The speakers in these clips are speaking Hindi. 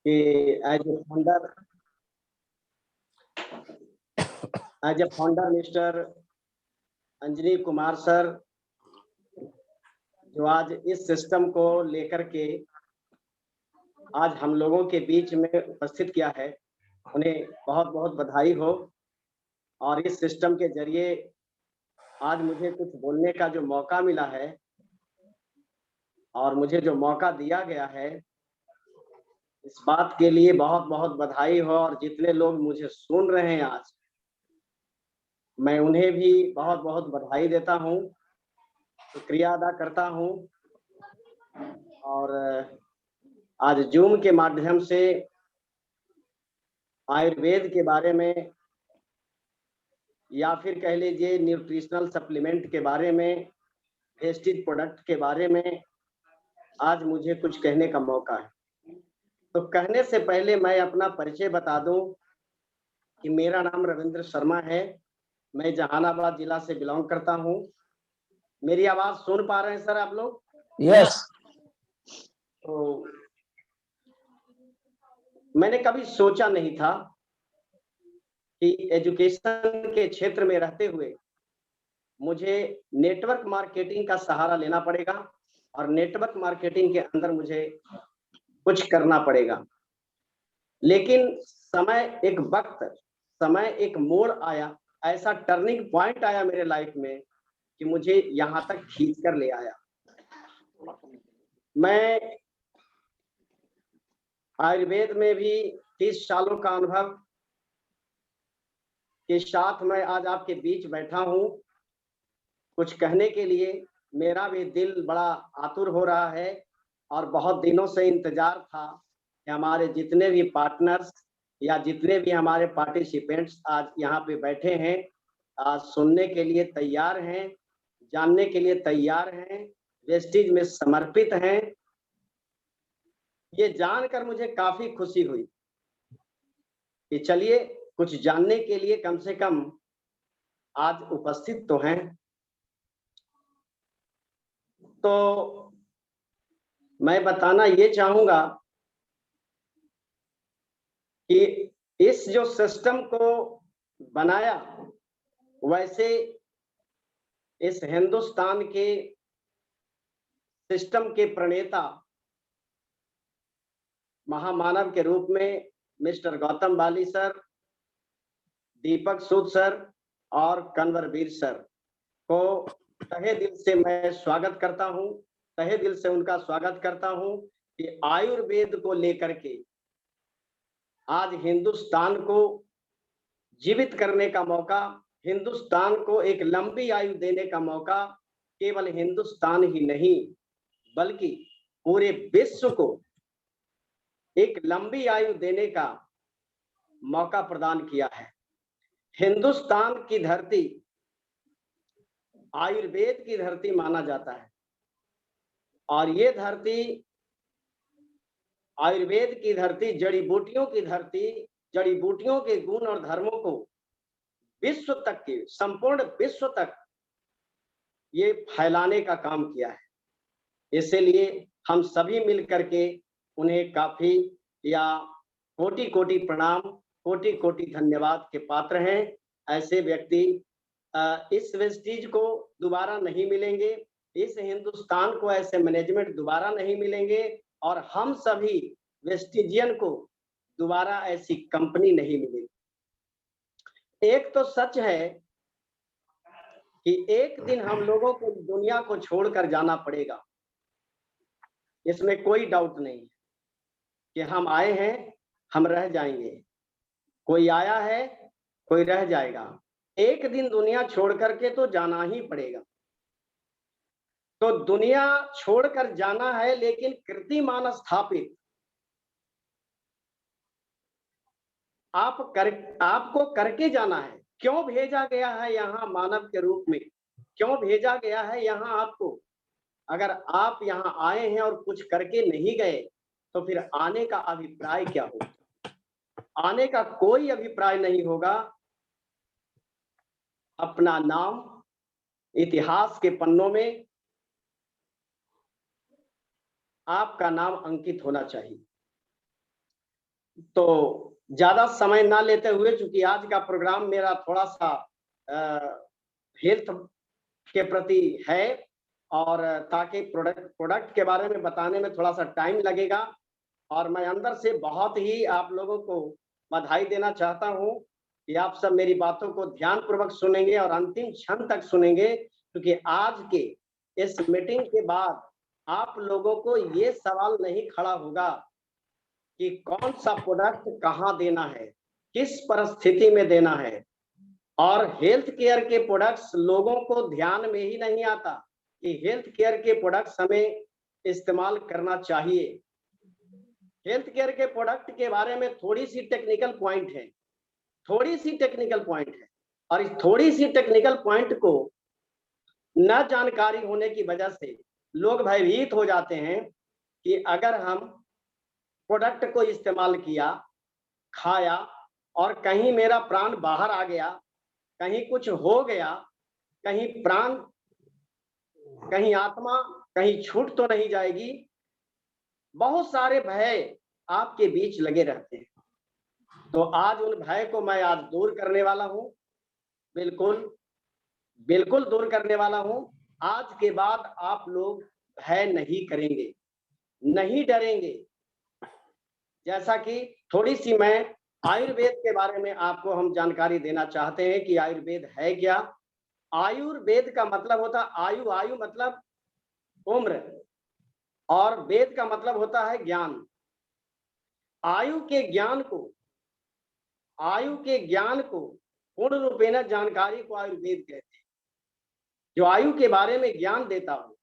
कि as a founder mister Anjani Kumar sir जो आज इस सिस्टम को लेकर के आज हम लोगों के बीच में उपस्थित किया है, उन्हें बहुत बहुत बधाई हो। और इस सिस्टम के जरिए आज मुझे कुछ बोलने का जो मौका मिला है और मुझे जो मौका दिया गया है, इस बात के लिए बहुत बहुत बधाई हो। और जितने लोग मुझे सुन रहे हैं आज, मैं उन्हें भी बहुत बहुत बधाई देता हूँ, शुक्रिया अदा करता हूँ। और आज जूम के माध्यम से आयुर्वेद के बारे में या फिर कह लीजिए न्यूट्रिशनल सप्लीमेंट के बारे में, वेस्टेज प्रोडक्ट के बारे में आज मुझे कुछ कहने का मौका है। तो कहने से पहले मैं अपना परिचय बता दूं कि मेरा नाम रविंद्र शर्मा है। मैं जहानाबाद जिला से बिलोंग करता हूं। मेरी आवाज सुन पा रहे हैं सर आप लोग? यस। तो मैंने कभी सोचा नहीं था कि एजुकेशन के क्षेत्र में रहते हुए मुझे नेटवर्क मार्केटिंग का सहारा लेना पड़ेगा और नेटवर्क मार्केटिंग के अंदर मुझे कुछ करना पड़ेगा। लेकिन समय एक मोड़ आया, ऐसा टर्निंग पॉइंट आया मेरे लाइफ में कि मुझे यहाँ तक खींच कर ले आया। मैं आयुर्वेद में भी 30 सालों का अनुभव के साथ मैं आज आपके बीच बैठा हूँ कुछ कहने के लिए। मेरा भी दिल बड़ा आतुर हो रहा है और बहुत दिनों से इंतजार था कि हमारे जितने भी पार्टनर्स या जितने भी हमारे पार्टिसिपेंट्स आज यहाँ पे बैठे हैं, आज सुनने के लिए तैयार हैं, जानने के लिए तैयार हैं, वेस्टेज में समर्पित हैं। ये जानकर मुझे काफी खुशी हुई कि चलिए कुछ जानने के लिए कम से कम आज उपस्थित तो हैं। तो मैं बताना ये चाहूंगा कि इस जो सिस्टम को बनाया, वैसे इस हिंदुस्तान के सिस्टम के प्रणेता महामानव के रूप में मिस्टर गौतम बाली सर, दीपक सूद सर और कन्वरवीर सर को तहे दिल से मैं स्वागत करता हूं, तहे दिल से उनका स्वागत करता हूं कि आयुर्वेद को लेकर के आज हिंदुस्तान को जीवित करने का मौका, हिंदुस्तान को एक लंबी आयु देने का मौका केवल हिंदुस्तान ही नहीं बल्कि पूरे विश्व को एक लंबी आयु देने का मौका प्रदान किया है। हिंदुस्तान की धरती आयुर्वेद की धरती माना जाता है और ये धरती आयुर्वेद की धरती, जड़ी बूटियों की धरती, जड़ी बूटियों के गुण और धर्मों को विश्व तक के, संपूर्ण विश्व तक ये फैलाने का काम किया है। इसलिए हम सभी मिलकर के उन्हें काफी या कोटि कोटि प्रणाम, कोटि कोटि धन्यवाद के पात्र हैं। ऐसे व्यक्ति इस वेस्टीज को दोबारा नहीं मिलेंगे, इस हिंदुस्तान को ऐसे मैनेजमेंट दोबारा नहीं मिलेंगे और हम सभी वेस्टिजियन को दोबारा ऐसी कंपनी नहीं मिलेगी। एक तो सच है कि एक दिन हम लोगों को दुनिया को छोड़कर जाना पड़ेगा, इसमें कोई डाउट नहीं है कि हम आए हैं, हम रह जाएंगे। कोई आया है, कोई रह जाएगा। एक दिन दुनिया छोड़ करके तो जाना ही पड़ेगा। तो दुनिया छोड़कर जाना है, लेकिन कीर्तिमान स्थापित आपको करके जाना है। क्यों भेजा गया है यहाँ मानव के रूप में, क्यों भेजा गया है यहाँ आपको? अगर आप यहाँ आए हैं और कुछ करके नहीं गए तो फिर आने का अभिप्राय क्या होगा? आने का कोई अभिप्राय नहीं होगा। अपना नाम इतिहास के पन्नों में आपका नाम अंकित होना चाहिए। तो ज्यादा समय ना लेते हुए, चूंकि आज का प्रोग्राम मेरा थोड़ा सा हेल्थ के प्रति है, और ताकि प्रोडक्ट के बारे में बताने में थोड़ा सा टाइम लगेगा, और मैं अंदर से बहुत ही आप लोगों को बधाई देना चाहता हूं कि आप सब मेरी बातों को ध्यानपूर्वक सुनेंगे और अंतिम क्षण तक सुनेंगे, क्योंकि आज के इस मीटिंग के बाद आप लोगों को ये सवाल नहीं खड़ा होगा कि कौन सा प्रोडक्ट कहाँ देना है, किस परिस्थिति में देना है। और हेल्थ केयर के प्रोडक्ट्स लोगों को ध्यान में ही नहीं आता कि हेल्थ केयर के प्रोडक्ट्स हमें इस्तेमाल करना चाहिए। हेल्थ केयर के प्रोडक्ट के बारे में थोड़ी सी टेक्निकल पॉइंट है, और इस थोड़ी सी टेक्निकल पॉइंट को न जानकारी होने की वजह से लोग भयभीत हो जाते हैं कि अगर हम प्रोडक्ट को इस्तेमाल किया, खाया, और कहीं मेरा प्राण बाहर आ गया, कहीं कुछ हो गया, कहीं प्राण, कहीं आत्मा कहीं छूट तो नहीं जाएगी। बहुत सारे भय आपके बीच लगे रहते हैं। तो आज उन भय को मैं आज दूर करने वाला हूं, बिल्कुल दूर करने वाला हूं। आज के बाद आप लोग भय नहीं करेंगे, नहीं डरेंगे। जैसा कि थोड़ी सी मैं आयुर्वेद के बारे में आपको हम जानकारी देना चाहते हैं कि आयुर्वेद है क्या। आयुर्वेद का मतलब होता है आयु, आयु मतलब उम्र, और वेद का मतलब होता है ज्ञान। आयु के ज्ञान को पूर्ण रूपेण जानकारी को आयुर्वेद कहते हैं। जो आयु के बारे में ज्ञान देता हो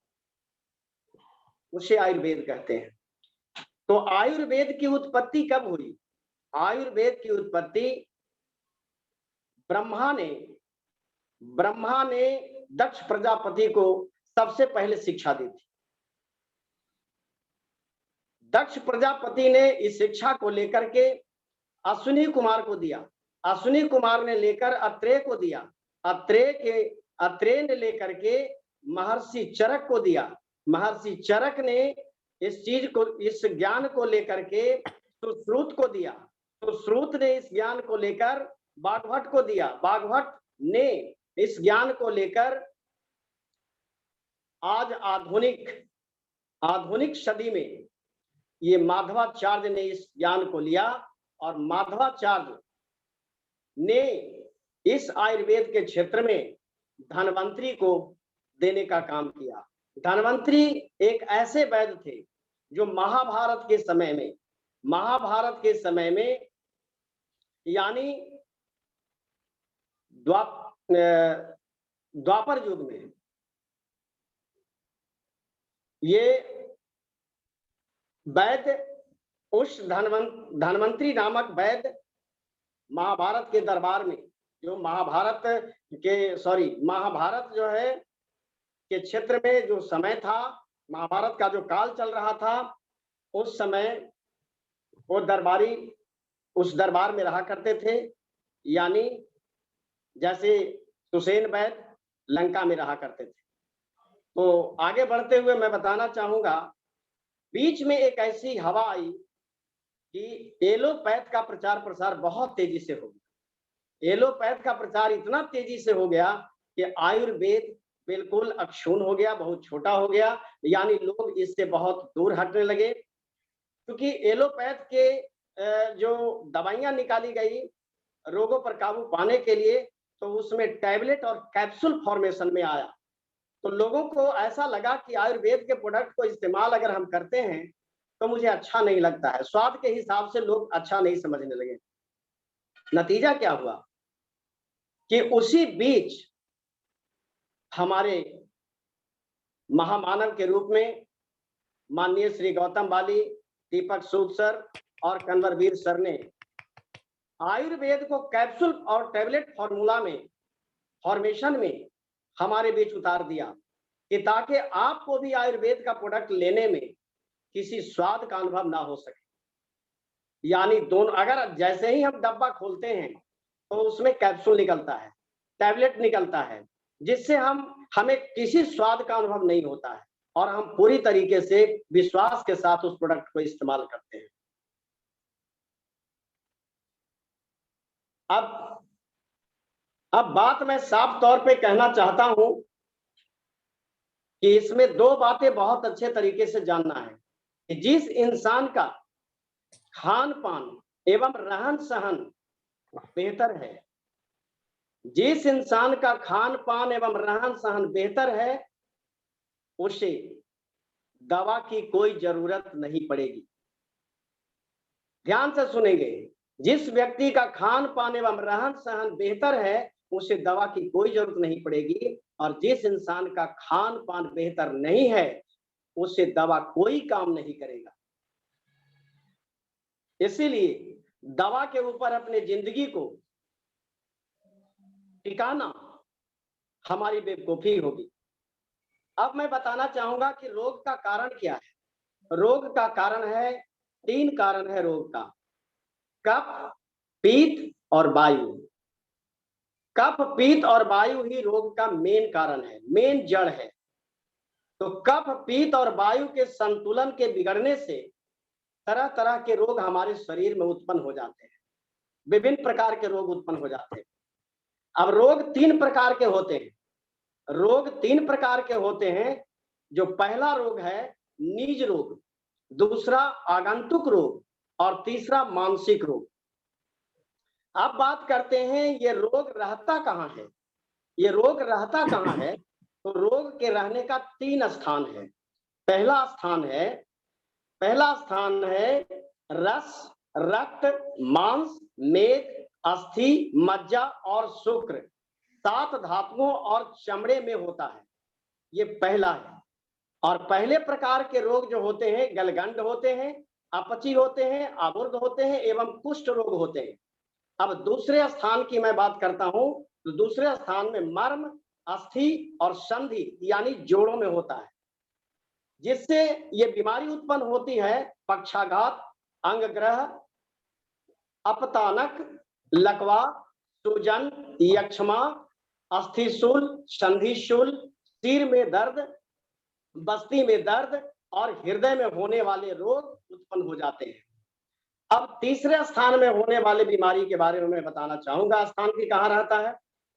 उसे आयुर्वेद कहते हैं। तो आयुर्वेद की उत्पत्ति कब हुई? आयुर्वेद की उत्पत्ति ब्रह्मा ने दक्ष प्रजापति को सबसे पहले शिक्षा दी थी। दक्ष प्रजापति ने इस शिक्षा को लेकर के अश्विनी कुमार को दिया, अश्विनी कुमार ने लेकर अत्रेय को दिया, अत्रेय ने लेकर के महर्षि चरक को दिया, महर्षि चरक ने इस ज्ञान को लेकर के सुश्रुत को दिया, सुश्रुत ने इस ज्ञान को लेकर बागभट्ट को दिया, बागभट्ट ने इस ज्ञान को लेकर आज आधुनिक सदी में ये माधवाचार्य ने इस ज्ञान को लिया, और माधवाचार्य ने इस आयुर्वेद के क्षेत्र में धन्वंतरी को देने का काम किया। धन्वंतरी एक ऐसे वैद्य थे जो महाभारत के समय में यानी द्वापर युग में ये वैद्य, उस धन्वंतरी नामक वैद्य महाभारत के दरबार में, जो महाभारत जो है के क्षेत्र में जो समय था, महाभारत का जो काल चल रहा था, उस समय वो दरबारी उस दरबार में रहा करते थे। यानी जैसे सुसेन वैद्य लंका में रहा करते थे। तो आगे बढ़ते हुए मैं बताना चाहूंगा, बीच में एक ऐसी हवा आई कि एलोपैथ का प्रचार प्रसार बहुत तेजी से हो गया। एलोपैथ का प्रचार इतना तेजी से हो गया कि आयुर्वेद बिल्कुल अक्षुण्ण हो गया, बहुत छोटा हो गया, यानी लोग इससे बहुत दूर हटने लगे। क्योंकि एलोपैथ के जो दवाइयां निकाली गई रोगों पर काबू पाने के लिए, तो उसमें टैबलेट और कैप्सूल फॉर्मेशन में आया। तो लोगों को ऐसा लगा कि आयुर्वेद के प्रोडक्ट को इस्तेमाल अगर हम करते हैं तो मुझे अच्छा नहीं लगता है, स्वाद के हिसाब से लोग अच्छा नहीं समझने लगे। नतीजा क्या हुआ कि उसी बीच हमारे महामानव के रूप में माननीय श्री गौतम बाली, दीपक सूद सर और कन्वरवीर सर ने आयुर्वेद को कैप्सूल और टैबलेट फॉर्मेशन में हमारे बीच उतार दिया कि ताकि आपको भी आयुर्वेद का प्रोडक्ट लेने में किसी स्वाद का अनुभव ना हो सके। यानी दोनों, अगर जैसे ही हम डब्बा खोलते हैं तो उसमें कैप्सूल निकलता है, टैबलेट निकलता है, जिससे हमें किसी स्वाद का अनुभव नहीं होता है, और हम पूरी तरीके से विश्वास के साथ उस प्रोडक्ट को इस्तेमाल करते हैं। अब बात मैं साफ तौर पे कहना चाहता हूं कि इसमें दो बातें बहुत अच्छे तरीके से जानना है कि जिस इंसान का खान पान एवं रहन सहन बेहतर है, जिस इंसान का खान पान एवं रहन सहन बेहतर है, उसे दवा की कोई जरूरत नहीं पड़ेगी। ध्यान से सुनेंगे, जिस व्यक्ति का खान पान एवं रहन सहन बेहतर है उसे दवा की कोई जरूरत नहीं पड़ेगी, और जिस इंसान का खान पान बेहतर नहीं है उससे दवा कोई काम नहीं करेगा। इसीलिए दवा के ऊपर अपने जिंदगी को टिकाना हमारी बेवकूफी होगी। अब मैं बताना चाहूंगा कि रोग का कारण क्या है। रोग का कारण है, 3 कारण है रोग का: कफ, पित्त और वायु। कफ, पित्त और वायु ही रोग का मेन कारण है, मेन जड़ है। तो कफ, पित्त और वायु के संतुलन के बिगड़ने से तरह तरह के रोग हमारे शरीर में उत्पन्न हो जाते हैं, विभिन्न प्रकार के रोग उत्पन्न हो जाते हैं। अब रोग 3 प्रकार के होते हैं। रोग 3 प्रकार के होते हैं। जो पहला रोग है निज रोग, दूसरा आगंतुक रोग और तीसरा मानसिक रोग। अब बात करते हैं ये रोग रहता कहाँ है। ये रोग रहता कहाँ है? तो रोग के रहने का 3 स्थान है। पहला स्थान है रस, रक्त, मांस, मेद, अस्थि, मज्जा और शुक्र, 7 धातुओं और चमड़े में होता है। ये पहला है। और पहले प्रकार के रोग जो होते हैं गलगंड होते हैं, अपची होते हैं, आबुर्द होते हैं एवं कुष्ठ रोग होते हैं। अब दूसरे स्थान की मैं बात करता हूं तो दूसरे स्थान में मर्म, अस्थि और संधि यानी जोड़ों में होता है, जिससे ये बीमारी उत्पन्न होती है पक्षाघात, अंगग्रह, अपतानक, लकवा, सूजन, यक्षमा, अस्थिशूल, संधिशूल, सिर में दर्द, बस्ती में दर्द और हृदय में होने वाले रोग उत्पन्न हो जाते हैं। अब तीसरे स्थान में होने वाले बीमारी के बारे में मैं बताना चाहूंगा। स्थान की कहाँ रहता है?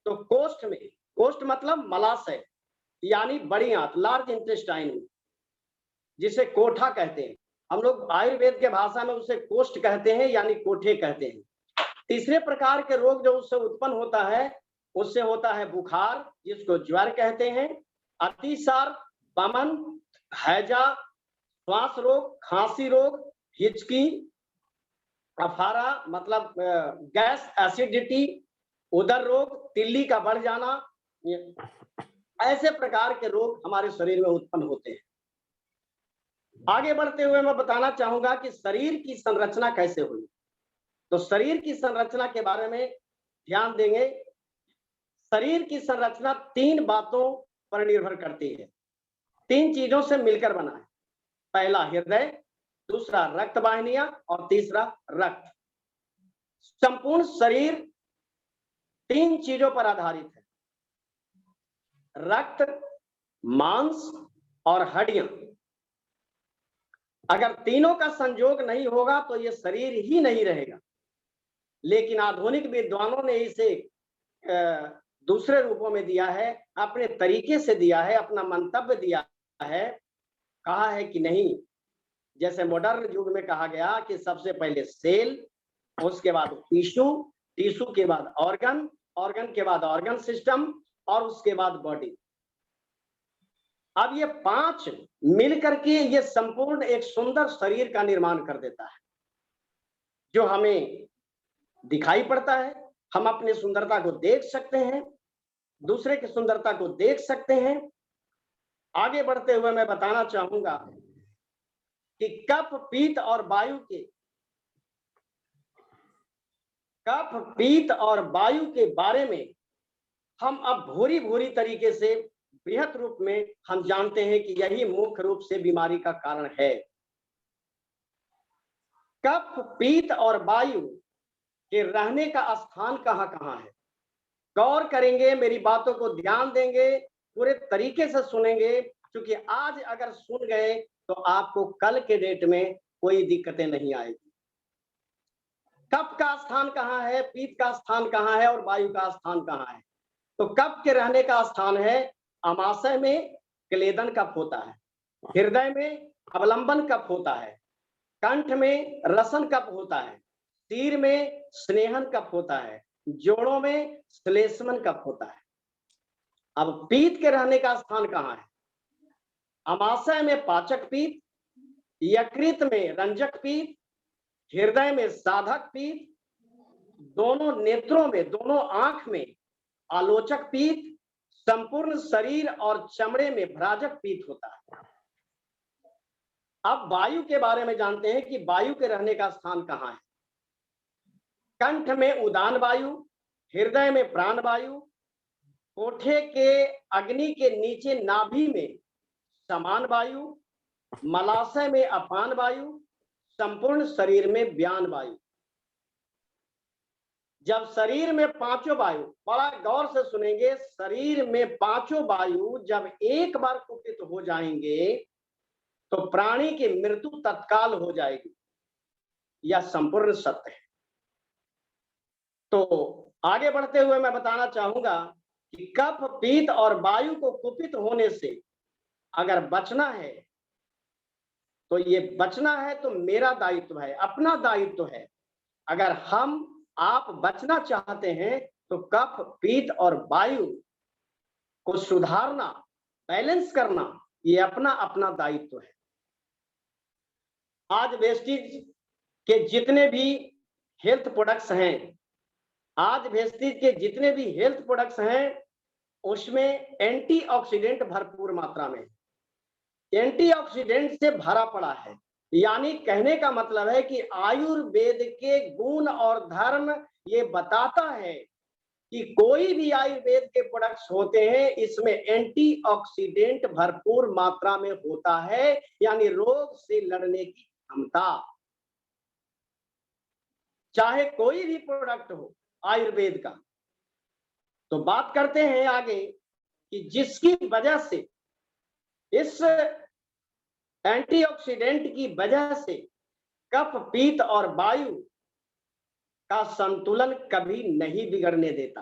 तो कोष्ठ में। कोष्ठ मतलब मलाशय यानी बड़ी आंत, लार्ज इंटेस्टाइन में, जिसे कोठा कहते हैं। हम लोग आयुर्वेद के भाषा में उसे कोष्ठ कहते हैं यानी कोठे कहते हैं। तीसरे प्रकार के रोग जो उससे उत्पन्न होता है उससे होता है बुखार, जिसको ज्वर कहते हैं, अतिसार, वमन, हैजा, श्वास रोग, खांसी रोग, हिचकी, अफारा मतलब गैस, एसिडिटी, उदर रोग, तिल्ली का बढ़ जाना, ऐसे प्रकार के रोग हमारे शरीर में उत्पन्न होते हैं। आगे बढ़ते हुए मैं बताना चाहूंगा कि शरीर की संरचना कैसे हुई। तो शरीर की संरचना के बारे में ध्यान देंगे। शरीर की संरचना 3 बातों पर निर्भर करती है, 3 चीजों से मिलकर बना है। पहला हृदय, दूसरा रक्त वाहिनियां और तीसरा रक्त। संपूर्ण शरीर 3 चीजों पर आधारित है: रक्त, मांस और हड्डियां। अगर तीनों का संयोग नहीं होगा तो ये शरीर ही नहीं रहेगा। लेकिन आधुनिक विद्वानों ने इसे दूसरे रूपों में दिया है, अपने तरीके से दिया है, अपना मंतव्य दिया है। कहा है कि नहीं, जैसे मॉडर्न युग में कहा गया कि सबसे पहले सेल, उसके बाद टिश्यू, टिश्यू के बाद ऑर्गन, ऑर्गन के बाद ऑर्गन सिस्टम और उसके बाद बॉडी। अब ये 5 मिलकर के ये संपूर्ण एक सुंदर शरीर का निर्माण कर देता है, जो हमें दिखाई पड़ता है। हम अपनी सुंदरता को देख सकते हैं, दूसरे की सुंदरता को देख सकते हैं। आगे बढ़ते हुए मैं बताना चाहूंगा कि कफ, पित्त और वायु के बारे में हम अब भूरी भूरी तरीके से बृहत रूप में हम जानते हैं कि यही मुख्य रूप से बीमारी का कारण है। कफ, पित्त और वायु के रहने का स्थान कहाँ कहाँ है? गौर करेंगे, मेरी बातों को ध्यान देंगे, पूरे तरीके से सुनेंगे, क्योंकि आज अगर सुन गए तो आपको कल के डेट में कोई दिक्कतें नहीं आएगी। कफ का स्थान कहाँ है, पीत का स्थान कहाँ है और वायु का स्थान कहाँ है? तो कफ के रहने का स्थान है अमाशय में क्लेदन कफ होता है, हृदय में अवलंबन कफ होता है, कंठ में रसन कफ होता है, सिर में स्नेहन कफ होता है, जोड़ों में श्लेष्मन कफ होता है। अब पीत के रहने का स्थान कहाँ है? अमाशय में पाचक पीत, यकृत में रंजक पीत, हृदय में साधक पीत, दोनों नेत्रों में, दोनों आंख में आलोचक पीत, संपूर्ण शरीर और चमड़े में भ्राजक पीत होता है। अब वायु के बारे में जानते हैं कि वायु के रहने का स्थान कहाँ है। कंठ में उदान वायु, हृदय में प्राण वायु, कोठे के अग्नि के नीचे नाभि में समान वायु, मलाशय में अपान वायु, संपूर्ण शरीर में व्यान वायु। जब शरीर में पांचों वायु, बड़ा गौर से सुनेंगे, शरीर में पांचों वायु जब एक बार कुपित हो जाएंगे तो प्राणी की मृत्यु तत्काल हो जाएगी, यह संपूर्ण सत्य है। तो आगे बढ़ते हुए मैं बताना चाहूंगा कि कफ, पीत और वायु को कुपित होने से अगर बचना है तो ये बचना है तो मेरा दायित्व है, अपना दायित्व है। अगर हम आप बचना चाहते हैं तो कफ, पीत और वायु को सुधारना, बैलेंस करना, ये अपना अपना दायित्व है। आज वेस्टीज के जितने भी हेल्थ प्रोडक्ट्स हैं, आज वेस्टीज के जितने भी हेल्थ प्रोडक्ट्स हैं, उसमें एंटीऑक्सीडेंट भरपूर मात्रा में, एंटीऑक्सीडेंट से भरा पड़ा है। यानी कहने का मतलब है कि आयुर्वेद के गुण और धर्म ये बताता है कि कोई भी आयुर्वेद के प्रोडक्ट्स होते हैं, इसमें एंटीऑक्सीडेंट भरपूर मात्रा में होता है, यानी रोग से लड़ने की क्षमता। चाहे कोई भी प्रोडक्ट हो आयुर्वेद का। तो बात करते हैं आगे कि जिसकी वजह से, इस एंटीऑक्सीडेंट की वजह से कफ, पीत और वायु का संतुलन कभी नहीं बिगड़ने देता।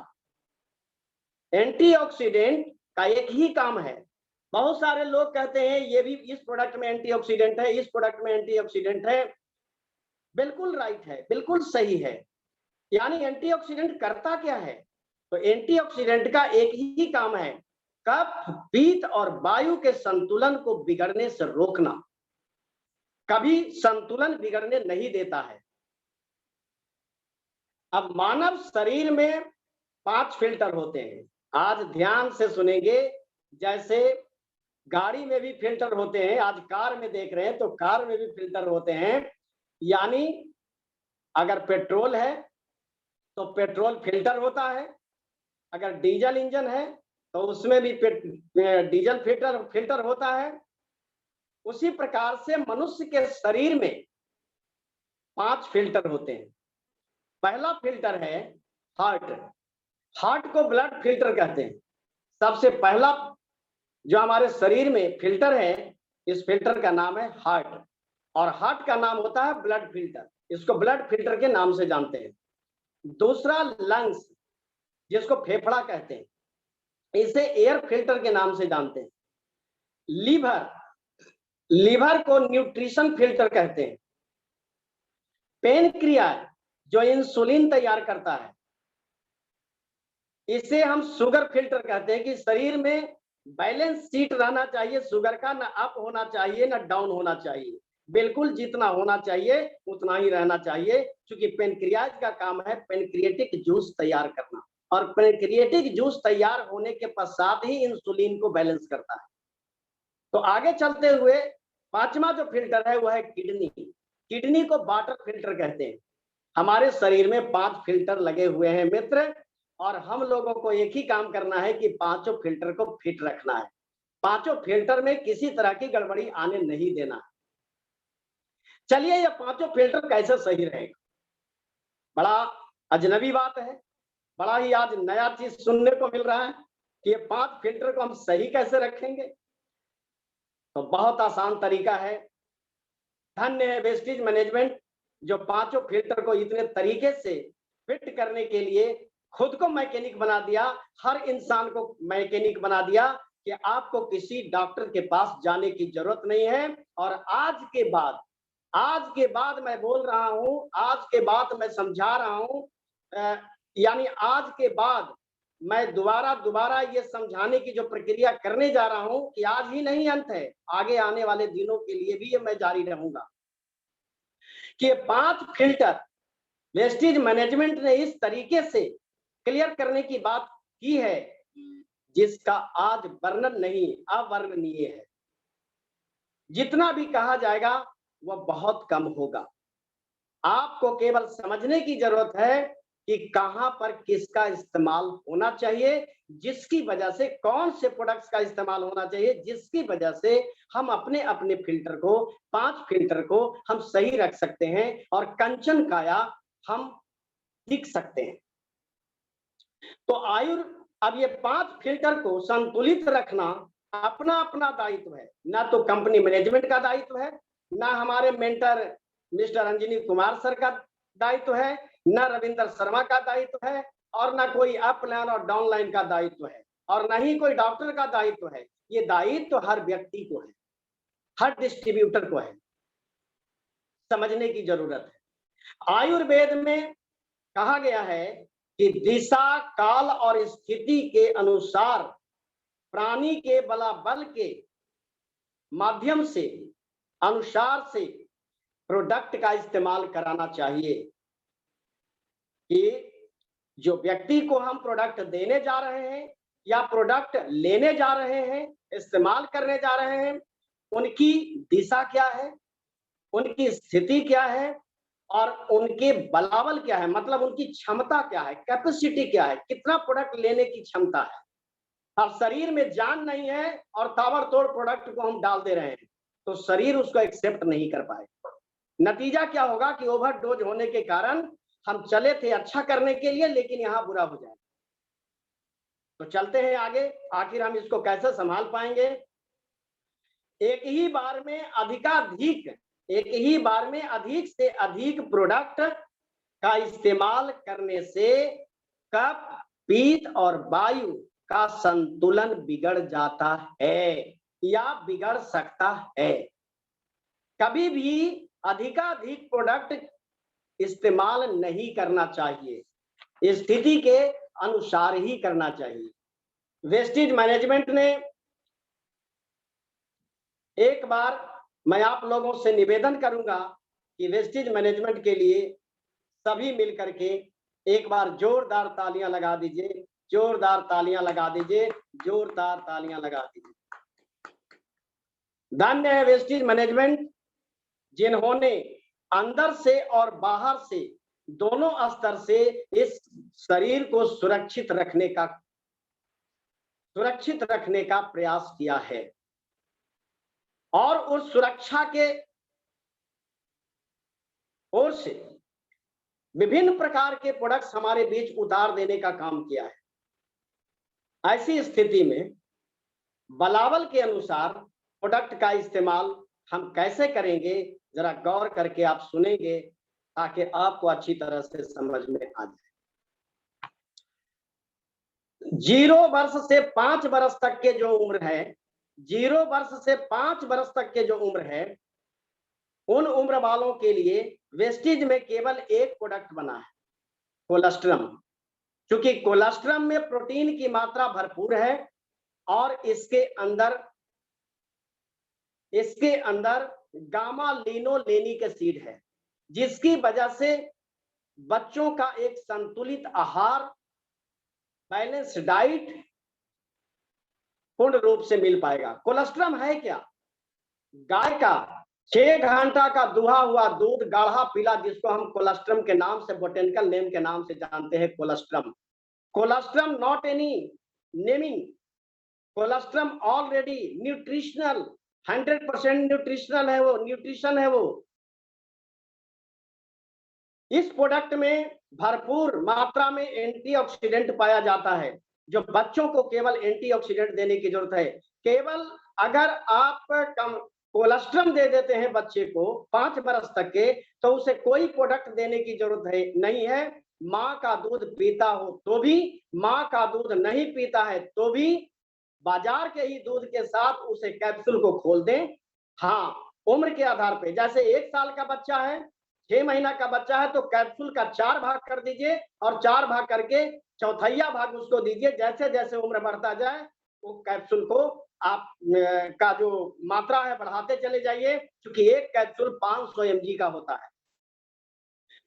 एंटीऑक्सीडेंट का एक ही काम है। बहुत सारे लोग कहते हैं ये भी इस प्रोडक्ट में एंटीऑक्सीडेंट है, इस प्रोडक्ट में एंटीऑक्सीडेंट है। बिल्कुल राइट है, बिल्कुल सही है। यानी एंटीऑक्सीडेंट करता क्या है? तो एंटीऑक्सीडेंट का एक ही काम है, कफ, पीत और वायु के संतुलन को बिगड़ने से रोकना, कभी संतुलन बिगड़ने नहीं देता है। अब मानव शरीर में 5 फिल्टर होते हैं। आज ध्यान से सुनेंगे, जैसे गाड़ी में भी फिल्टर होते हैं, आज कार में देख रहे हैं तो कार में भी फिल्टर होते हैं। यानी अगर पेट्रोल है तो पेट्रोल फिल्टर होता है, अगर डीजल इंजन है तो उसमें भी डीजल फिल्टर होता है। उसी प्रकार से मनुष्य के शरीर में 5 फिल्टर होते हैं। पहला फिल्टर है हार्ट। हार्ट को ब्लड फिल्टर कहते हैं। सबसे पहला जो हमारे शरीर में फिल्टर है, इस फिल्टर का नाम है हार्ट, और हार्ट का नाम होता है ब्लड फिल्टर। इसको ब्लड फिल्टर के नाम से जानते हैं। दूसरा लंग्स, जिसको फेफड़ा कहते हैं, इसे एयर फिल्टर के नाम से जानते हैं। लीवर, लीवर को न्यूट्रिशन फिल्टर कहते हैं। पेनक्रियाज, जो इंसुलिन तैयार करता है, इसे हम शुगर फिल्टर कहते हैं कि शरीर में बैलेंस शीट रहना चाहिए, शुगर का ना अप होना चाहिए ना डाउन होना चाहिए, बिल्कुल जितना होना चाहिए उतना ही रहना चाहिए। क्योंकि पेनक्रियाज का काम है पेनक्रिएटिक जूस तैयार करना, और पेनक्रिएटिक जूस तैयार होने के पश्चात ही इंसुलिन को बैलेंस करता है। तो आगे चलते हुए 5वां जो फिल्टर है वो है किडनी। किडनी को वाटर फिल्टर कहते हैं। हमारे शरीर में 5 फिल्टर लगे हुए हैं मित्र, और हम लोगों को एक ही काम करना है कि 5 फिल्टर को फिट रखना है। 5 फिल्टर में किसी तरह की गड़बड़ी आने नहीं देना। चलिए, ये 5 फिल्टर कैसे सही रहेगा? बड़ा अजनबी बात है, बड़ा ही आज नया चीज सुनने को मिल रहा है कि ये 5 फिल्टर को हम सही कैसे रखेंगे। तो बहुत आसान तरीका है। धन्य है वेस्टेज मैनेजमेंट, जो पांचों फिल्टर को इतने तरीके से फिट करने के लिए खुद को मैकेनिक बना दिया, हर इंसान को मैकेनिक बना दिया कि आपको किसी डॉक्टर के पास जाने की जरूरत नहीं है। और आज के बाद मैं बोल रहा हूं, आज के बाद मैं समझा रहा हूं, यानी आज के बाद मैं दोबारा ये समझाने की जो प्रक्रिया करने जा रहा हूं कि आज ही नहीं अंत है, आगे आने वाले दिनों के लिए भी ये मैं जारी रहूंगा कि 5 फिल्टर वेस्टेज मैनेजमेंट ने इस तरीके से क्लियर करने की बात की है जिसका आज वर्णन नहीं, अवर्णनीय है। जितना भी कहा जाएगा वह बहुत कम होगा। आपको केवल समझने की जरूरत है कि कहां पर किसका इस्तेमाल होना चाहिए, जिसकी वजह से कौन से प्रोडक्ट्स का इस्तेमाल होना चाहिए, जिसकी वजह से हम अपने अपने फिल्टर को, 5 फिल्टर को हम सही रख सकते हैं और कंचन काया हम दिख सकते हैं। तो अब ये 5 फिल्टर को संतुलित रखना अपना अपना दायित्व है, ना तो कंपनी मैनेजमेंट का दायित्व है, ना हमारे mentor mister Anjani Kumar sir का दायित्व है, ना रविंदर शर्मा का दायित्व है, और ना कोई अपलाइन और डाउनलाइन का दायित्व है, और ना ही कोई डॉक्टर का दायित्व है। ये दायित्व हर व्यक्ति को है, हर डिस्ट्रीब्यूटर को है। समझने की जरूरत है। आयुर्वेद में कहा गया है कि दिशा, काल और स्थिति के अनुसार प्राणी के बलाबल के माध्यम से, अनुसार से प्रोडक्ट का इस्तेमाल कराना चाहिए कि जो व्यक्ति को हम प्रोडक्ट देने जा रहे हैं या प्रोडक्ट लेने जा रहे हैं, इस्तेमाल करने जा रहे हैं, उनकी दिशा क्या है, उनकी स्थिति क्या है और उनके बलाबल क्या है, मतलब उनकी क्षमता क्या है, कैपेसिटी क्या है, कितना प्रोडक्ट लेने की क्षमता है। अब शरीर में जान नहीं है और ताबड़तोड़ प्रोडक्ट को हम डाल दे रहे हैं तो शरीर उसको एक्सेप्ट नहीं कर पाएगा। नतीजा क्या होगा कि ओवरडोज होने के कारण हम चले थे अच्छा करने के लिए, लेकिन यहाँ बुरा हो जाएगा। तो चलते हैं आगे, आखिर हम इसको कैसे संभाल पाएंगे। एक ही बार में अधिक से अधिक प्रोडक्ट का इस्तेमाल करने से कफ, पित्त और वायु का संतुलन बिगड़ जाता है या बिगड़ सकता है। कभी भी अधिकाधिक प्रोडक्ट इस्तेमाल नहीं करना चाहिए, स्थिति के अनुसार ही करना चाहिए। वेस्टेज मैनेजमेंट ने एक बार मैं आप लोगों से निवेदन करूंगा कि वेस्टेज मैनेजमेंट के लिए सभी मिलकर के एक बार जोरदार तालियां लगा दीजिए, जोरदार तालियां लगा दीजिए, जोरदार तालियां लगा दीजिए। धन्य है वेस्टेज मैनेजमेंट जिन्होंने अंदर से और बाहर से दोनों स्तर से इस शरीर को सुरक्षित रखने का प्रयास किया है और उस सुरक्षा के ओर से विभिन्न प्रकार के प्रोडक्ट्स हमारे बीच उतार देने का काम किया है। ऐसी स्थिति में बलाबल के अनुसार प्रोडक्ट का इस्तेमाल हम कैसे करेंगे, जरा गौर करके आप सुनेंगे ताकि आपको अच्छी तरह से समझ में आ जाए। 0 वर्ष से 5 वर्ष तक के जो उम्र है, 0 वर्ष से 5 वर्ष तक के जो उम्र है, उन उम्र वालों के लिए वेस्टेज में केवल एक प्रोडक्ट बना है, कोलेस्ट्रम। क्योंकि कोलेस्ट्रम में प्रोटीन की मात्रा भरपूर है और इसके अंदर गामा लिनोलेनिक एसिड है, जिसकी वजह से बच्चों का एक संतुलित आहार, बैलेंस डाइट पूर्ण रूप से मिल पाएगा। कोलेस्ट्रम है क्या? गाय का 6 घंटा का दुहा हुआ दूध, गाढ़ा पीला, जिसको हम कोलेस्ट्रम के नाम से, बोटेनिकल नेम के नाम से जानते हैं, colostrum. Colostrum not any naming, colostrum already nutritional, 100% nutritional है वो, न्यूट्रिशन है वो। इस प्रोडक्ट में भरपूर मात्रा में एंटीऑक्सीडेंट पाया जाता है, जो बच्चों को केवल एंटीऑक्सीडेंट देने की जरूरत है। केवल अगर आप कोलेस्ट्रम दे देते हैं बच्चे को 5 बरस तक के, तो उसे कोई प्रोडक्ट देने की जरूरत है नहीं है। माँ का दूध पीता हो तो भी, माँ का दूध नहीं पीता है तो भी बाजार के ही दूध के साथ उसे कैप्सूल को खोल दें। हाँ, उम्र के आधार पे, जैसे 1 साल का बच्चा है, 6 महीना का बच्चा है, तो कैप्सूल का 4 भाग कर दीजिए और 4 भाग करके चौथाइया भाग उसको दीजिए। जैसे जैसे उम्र बढ़ता जाए वो कैप्सूल को आप का जो मात्रा है बढ़ाते चले जाइए, क्योंकि एक कैप्सूल 500 mg का होता है।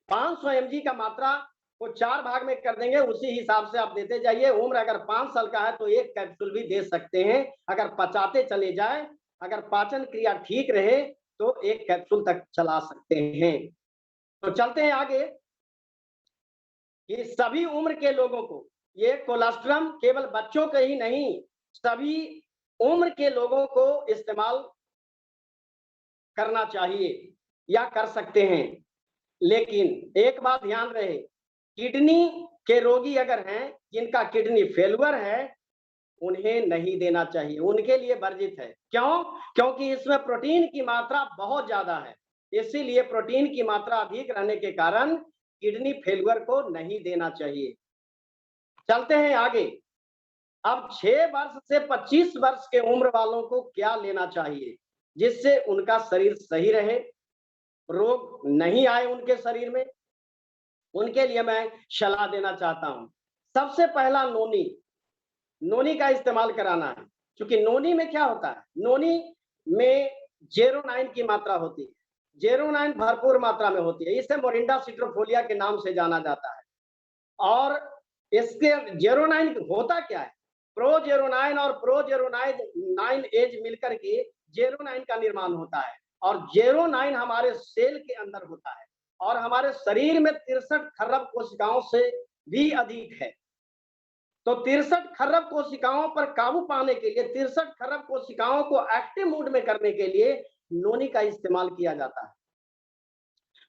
500 mg का मात्रा को 4 भाग में कर देंगे, उसी हिसाब से आप देते जाइए। उम्र अगर 5 साल का है तो एक कैप्सूल भी दे सकते हैं। अगर पचाते चले जाए, अगर पाचन क्रिया ठीक रहे तो एक कैप्सूल तक चला सकते हैं। तो चलते हैं आगे। ये सभी उम्र के लोगों को ये कोलेस्ट्रम केवल बच्चों के ही नहीं, सभी उम्र के लोगों को इस्तेमाल करना चाहिए या कर सकते हैं। लेकिन एक बात ध्यान रहे, किडनी के रोगी अगर हैं, जिनका किडनी फेल्यूर है, उन्हें नहीं देना चाहिए, उनके लिए वर्जित है। क्यों? क्योंकि इसमें प्रोटीन की मात्रा बहुत ज्यादा है, इसीलिए प्रोटीन की मात्रा अधिक रहने के कारण किडनी फेल्यूर को नहीं देना चाहिए। चलते हैं आगे। अब 6 वर्ष से 25 वर्ष के उम्र वालों को क्या लेना चाहिए जिससे उनका शरीर सही रहे, रोग नहीं आए उनके शरीर में? उनके लिए मैं सलाह देना चाहता हूं। सबसे पहला नोनी, नोनी का इस्तेमाल कराना है। क्योंकि नोनी में क्या होता है, नोनी में जेरोनाइन की मात्रा होती है, जेरोनाइन भरपूर मात्रा में होती है, इसे मोरिंडा सिट्रोफोलिया के नाम से जाना जाता है। और इसके जेरोनाइन होता क्या है, प्रोजेरोनाइन और प्रोजेरोनाइन एज मिलकर के जेरोनाइन का निर्माण होता है। और जेरोनाइन हमारे सेल के अंदर होता है और हमारे शरीर में 63 खरब कोशिकाओं से भी अधिक है। तो 63 खरब कोशिकाओं पर काबू पाने के लिए, 63 खरब कोशिकाओं को एक्टिव मोड में करने के लिए नोनी का इस्तेमाल किया जाता है।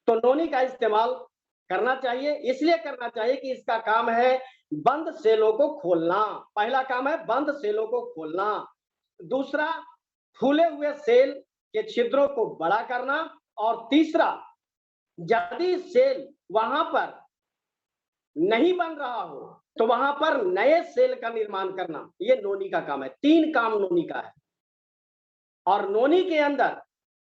तो नोनी का इस्तेमाल करना चाहिए, इसलिए करना चाहिए कि इसका काम है बंद सेलों को खोलना। पहला काम है बंद सेलों को खोलना। दूसरा, फूले हुए सेल के छिद्रों को बड़ा करना। और तीसरा, यदि सेल वहां पर नहीं बन रहा हो तो वहां पर नए सेल का निर्माण करना, ये नोनी का काम है। 3 काम नोनी का है। और नोनी के अंदर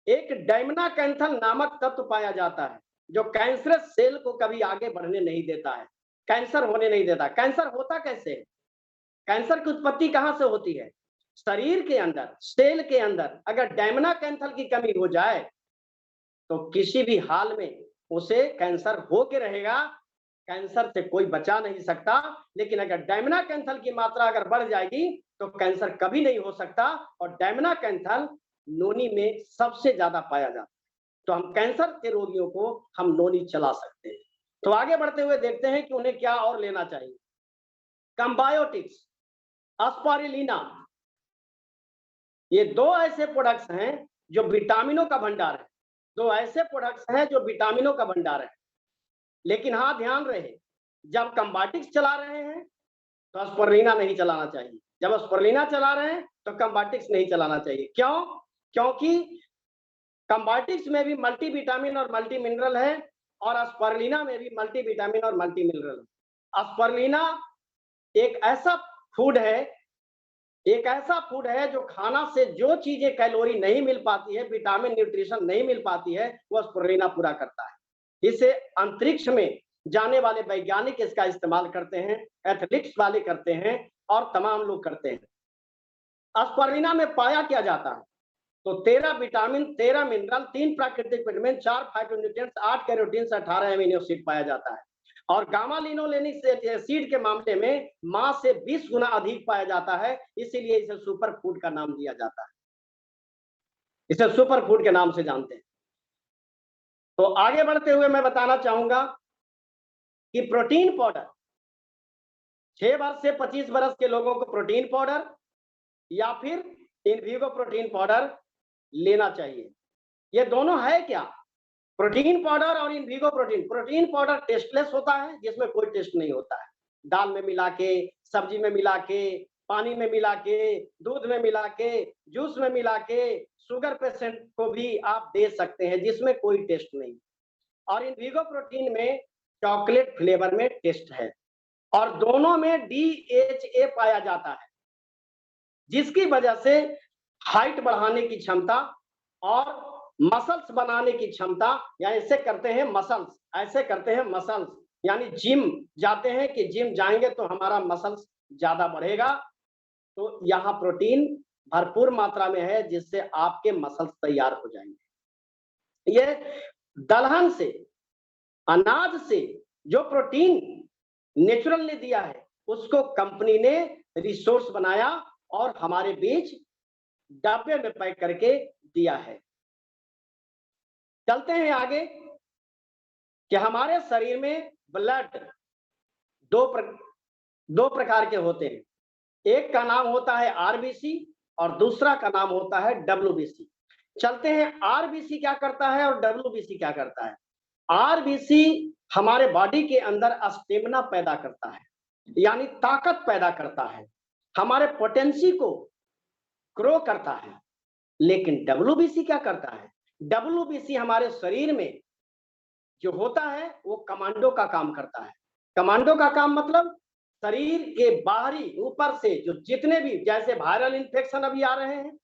एक डायमनाकैंथल नामक तत्व पाया जाता है जो कैंसरस सेल को कभी आगे बढ़ने नहीं देता है, कैंसर होने नहीं देता। कैंसर होता कैसे है? कैंसर की उत्पत्ति कहां से होती है? शरीर के अंदर, सेल के अंदर अगर डायमनाकैंथल की कमी हो जाए तो किसी भी हाल में उसे कैंसर हो के रहेगा, कैंसर से कोई बचा नहीं सकता। लेकिन अगर डायमनाकैंथल की मात्रा अगर बढ़ जाएगी तो कैंसर कभी नहीं हो सकता। और डायमनाकैंथल नोनी में सबसे ज्यादा पाया जाता है। तो हम कैंसर के रोगियों को हम नोनी चला सकते हैं। तो आगे बढ़ते हुए देखते हैं कि उन्हें क्या और लेना चाहिए। कंबायोटिक्स, एस्पारुलिना, ये 2 ऐसे प्रोडक्ट्स हैं जो विटामिनों का भंडार है। 2 ऐसे प्रोडक्ट्स हैं जो विटामिनों का भंडार है। लेकिन हाँ, ध्यान रहे, जब कंबायोटिक्स चला रहे हैं तो एस्पारुलिना नहीं चलाना चाहिए, जब एस्पारुलिना चला रहे हैं तो कंबायोटिक्स नहीं चलाना चाहिए। क्यों? क्योंकि कंबायोटिक्स में भी मल्टीविटामिन और मल्टी मिनरल है और एस्पारुलिना में भी मल्टीविटामिन और मल्टी मिनरल है। एस्पारुलिना एक ऐसा फूड है जो खाना से जो चीजें कैलोरी नहीं मिल पाती है, विटामिन न्यूट्रिशन नहीं मिल पाती है, वो एस्पारुलिना पूरा करता है। इसे अंतरिक्ष में जाने वाले वैज्ञानिक इसका इस्तेमाल करते हैं, एथलीट्स वाले करते हैं और तमाम लोग करते हैं। एस्पारुलिना में पाया क्या जाता है? तो 13 विटामिन, 13 मिनरल, 3 प्राकृतिक vitamin, 4 phytonutrients, 8 carotene, 18 amino acid पाया जाता है। और गामा लिनोलेनिक एसिड के मामले में मां से 20 गुना अधिक पाया जाता है, इसीलिए इसे सुपर फूड का नाम दिया जाता है। इसे सुपर फूड के नाम से जानते हैं। तो आगे बढ़ते हुए मैं बताना चाहूंगा कि प्रोटीन पाउडर, 6 वर्ष से 25 वर्ष के लोगों को प्रोटीन पाउडर या फिर इनविवो प्रोटीन पाउडर लेना चाहिए। ये दोनों है क्या? प्रोटीन पाउडर और इनविवो प्रोटीन। प्रोटीन पाउडर टेस्टलेस होता है, जिसमें कोई टेस्ट नहीं होता है, दाल में मिला के, सब्जी में मिला के, पानी में मिला के, दूध में मिला के, जूस में मिला के शुगर पेशेंट को भी आप दे सकते हैं, जिसमें कोई टेस्ट नहीं। और इन वीगो प्रोटीन में चॉकलेट फ्लेवर में टेस्ट है और दोनों में DHA पाया जाता है, जिसकी वजह से हाइट बढ़ाने की क्षमता और मसल्स बनाने की क्षमता, या ऐसे करते हैं मसल्स, ऐसे करते हैं मसल्स, यानी जिम जाते हैं कि जिम जाएंगे तो हमारा मसल्स ज्यादा बढ़ेगा। तो यहाँ प्रोटीन भरपूर मात्रा में है, जिससे आपके मसल्स तैयार हो जाएंगे। ये दलहन से, अनाज से जो प्रोटीन नेचुरल ने दिया है, उसको कंपनी ने रिसोर्स बनाया और हमारे बीच डब्बे में पैक करके दिया है। चलते हैं आगे कि हमारे शरीर में ब्लड दो प्रकार के होते हैं। एक का नाम होता है RBC और दूसरा का नाम होता है WBC। चलते हैं RBC क्या करता है और WBC क्या करता है। RBC हमारे बॉडी के अंदर स्टेमिना पैदा करता है, यानी ताकत पैदा करता है, हमारे पोटेंसी को ग्रो करता है। लेकिन WBC क्या करता है? WBC हमारे शरीर में जो होता है वो कमांडो का काम करता है। कमांडो का काम मतलब शरीर के बाहरी ऊपर से जो जितने भी, जैसे वायरल इन्फेक्शन अभी आ रहे हैं,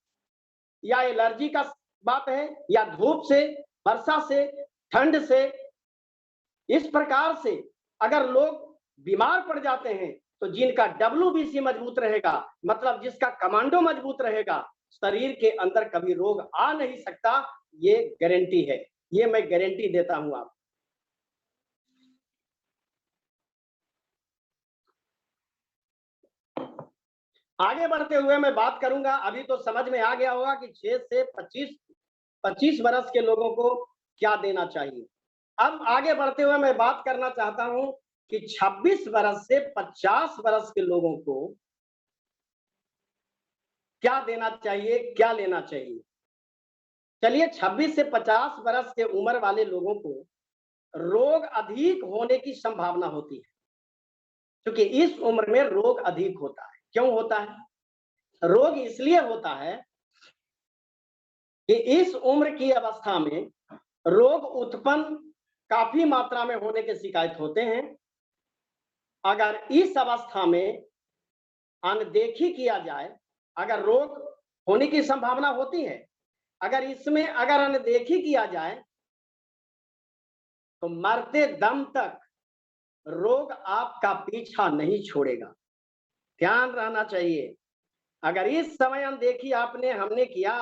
या एलर्जी का बात है, या धूप से, वर्षा से, ठंड से, इस प्रकार से अगर लोग बीमार पड़ जाते हैं तो जिनका WBC मजबूत रहेगा, मतलब जिसका कमांडो मजबूत रहेगा, शरीर के अंदर कभी रोग आ नहीं सकता। ये गारंटी है, ये मैं गारंटी देता हूं आपको। आगे बढ़ते हुए मैं बात करूंगा, अभी तो समझ में आ गया होगा कि 6 से 25 वर्ष के लोगों को क्या देना चाहिए। अब आगे बढ़ते हुए मैं बात करना चाहता हूं कि 26 वर्ष से 50 वर्ष के लोगों को क्या देना चाहिए, क्या लेना चाहिए। चलिए, 26 से 50 वर्ष के उम्र वाले लोगों को रोग अधिक होने की संभावना होती है, क्योंकि इस उम्र में रोग अधिक होता है। क्यों होता है? रोग इसलिए होता है कि इस उम्र की अवस्था में रोग उत्पन्न काफी मात्रा में होने के शिकायत होते हैं। अगर इस अवस्था में अनदेखी किया जाए, अगर रोग होने की संभावना होती है, अगर इसमें अगर अनदेखी किया जाए तो मरते दम तक रोग आपका पीछा नहीं छोड़ेगा। ध्यान रहना चाहिए, अगर इस समय अनदेखी हमने किया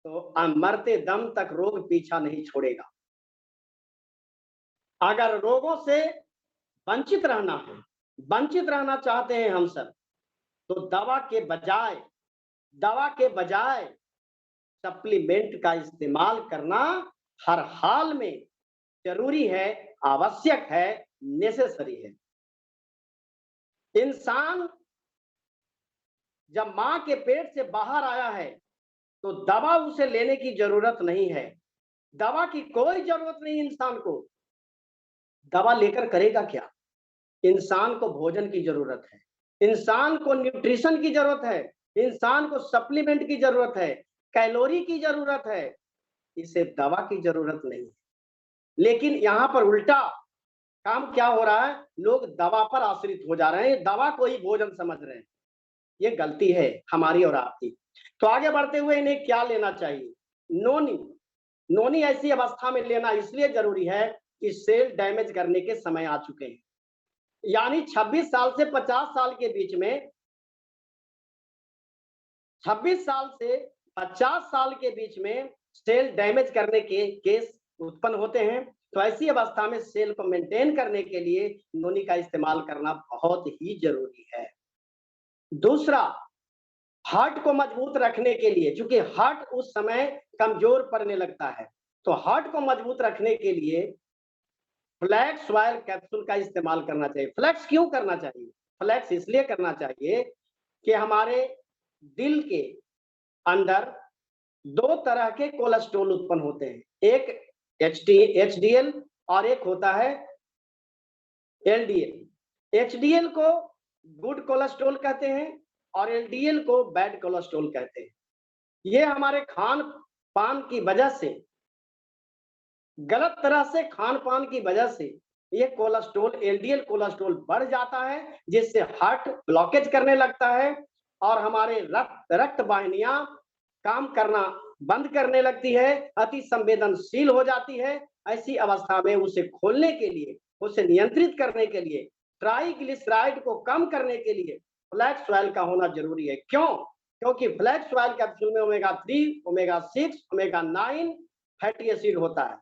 तो मरते दम तक रोग पीछा नहीं छोड़ेगा। अगर रोगों से वंचित रहना है, वंचित रहना चाहते हैं हम सब, तो दवा के बजाय सप्लीमेंट का इस्तेमाल करना हर हाल में जरूरी है, आवश्यक है, नेसेसरी है। इंसान जब मां के पेट से बाहर आया है तो दवा उसे लेने की जरूरत नहीं है, दवा की कोई जरूरत नहीं। इंसान को दवा लेकर करेगा क्या? इंसान को भोजन की जरूरत है, इंसान को न्यूट्रिशन की जरूरत है, इंसान को सप्लीमेंट की जरूरत है, कैलोरी की जरूरत है, इसे दवा की जरूरत नहीं है। लेकिन यहाँ पर उल्टा काम क्या हो रहा है, लोग दवा पर आश्रित हो जा रहे हैं, दवा को ही भोजन समझ रहे हैं। ये गलती है हमारी और आपकी। तो आगे बढ़ते हुए इन्हें क्या लेना चाहिए? नोनी ऐसी अवस्था में लेना इसलिए जरूरी है कि सेल डैमेज करने के समय आ चुके हैं, यानी 26 साल से 50 साल के बीच में, 26 साल से 50 साल के बीच में सेल डैमेज करने के केस उत्पन्न होते हैं। तो ऐसी अवस्था में सेल को मेंटेन करने के लिए नोनी का इस्तेमाल करना बहुत ही जरूरी है। दूसरा, हार्ट को मजबूत रखने के लिए, क्योंकि हार्ट उस समय कमजोर पड़ने लगता है, तो हार्ट को मजबूत रखने के लिए फ्लैक्स ऑयल कैप्सूल का इस्तेमाल करना चाहिए। फ्लैक्स क्यों करना चाहिए? फ्लैक्स इसलिए करना चाहिए कि हमारे दिल के अंदर 2 तरह के कोलेस्ट्रॉल उत्पन्न होते हैं, एक HDL और एक होता है LDL। HDL को गुड कोलेस्ट्रॉल कहते हैं और एलडीएल को बैड कोलेस्ट्रॉल कहते हैं। ये हमारे खान पान की वजह से, गलत तरह से खान पान की वजह से ये कोलेस्ट्रॉल, एलडीएल कोलेस्ट्रॉल बढ़ जाता है, जिससे हार्ट ब्लॉकेज करने लगता है और हमारे रक्त वाहिनियां काम करना बंद करने लगती है, अति संवेदनशील हो जाती है। ऐसी अवस्था में उसे खोलने के लिए, उसे नियंत्रित करने के लिए, ट्राइग्लिसराइड को कम करने के लिए फ्लैक्स ऑयल का होना जरूरी है। क्यों? क्योंकि फ्लैक्स ऑयल कैप्सूल में omega 3, omega 6, omega 9 fatty acid होता है।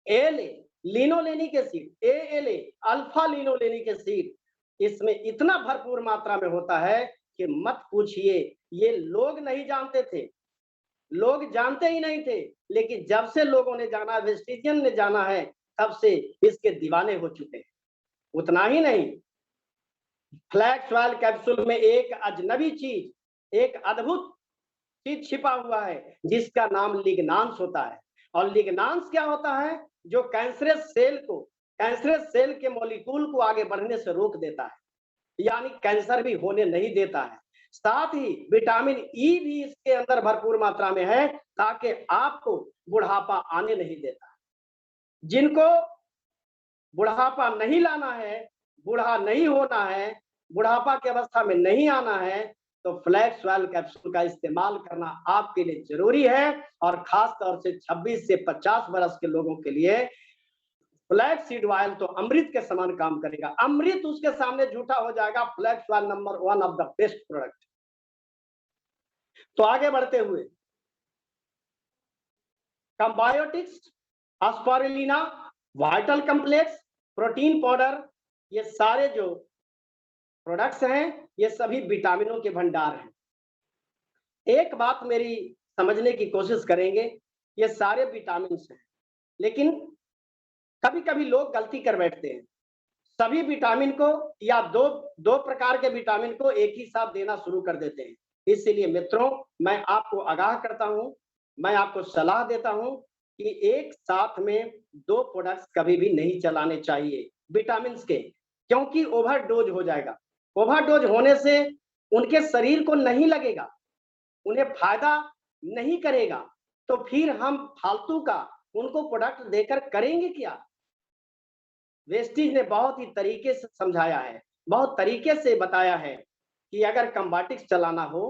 ALA linolenic acid, ALA alpha linolenic acid इसमें इतना भरपूर मात्रा में होता है कि मत पूछिए। ये लोग नहीं जानते थे, लोग जानते ही नहीं थे, लेकिन जब से लोगों ने जाना, वेस्टिजियन ने जाना है, तब से इसके दीवाने हो चुके हैं। उतना ही नहीं, फ्लैक्स ऑयल कैप्सूल में एक अजनबी चीज, एक अद्भुत चीज छिपा हुआ है, जिसका नाम लिग्नांस होता है। और लिग्नांस क्या होता है? जो कैंसरस सेल को, कैंसरस सेल के मॉलिक्यूल को आगे बढ़ने से रोक देता है, यानी कैंसर भी होने नहीं देता है। साथ ही विटामिन ई भी इसके अंदर भरपूर मात्रा में है, ताकि आपको बुढ़ापा आने नहीं देता है। जिनको बुढ़ापा नहीं लाना है, बूढ़ा नहीं होना है, बुढ़ापा की अवस्था में नहीं आना है, तो फ्लैक्स ऑयल कैप्सूल का इस्तेमाल करना आपके लिए जरूरी है। और खास तौर से 26 से 50 वर्ष के लोगों के लिए फ्लैक्स सीड ऑयल तो अमृत के समान काम करेगा। अमृत उसके सामने झूठा हो जाएगा। Flax oil number 1 of the best product. तो आगे बढ़ते हुए, कंबायोटिक्स, एस्पारुलिना, वाइटल कॉम्प्लेक्स, प्रोटीन पाउडर, ये सारे जो प्रोडक्ट्स हैं, ये सभी विटामिनों के भंडार हैं। एक बात मेरी समझने की कोशिश करेंगे, ये सारे विटामिन हैं, लेकिन कभी कभी लोग गलती कर बैठते हैं। सभी विटामिन को या दो प्रकार के विटामिन को एक ही साथ देना शुरू कर देते हैं। इसलिए मित्रों, मैं आपको आगाह करता हूं, मैं आपको सलाह देता हूं कि एक साथ में 2 प्रोडक्ट्स कभी भी नहीं चलाने चाहिए विटामिन के, क्योंकि ओवरडोज हो जाएगा। ओवरडोज होने से उनके शरीर को नहीं लगेगा, उन्हें फायदा नहीं करेगा, तो फिर हम फालतू का उनको प्रोडक्ट देकर करेंगे क्या? वेस्टीज ने बहुत ही तरीके से समझाया है, बहुत तरीके से बताया है कि अगर कंबाटिक्स चलाना हो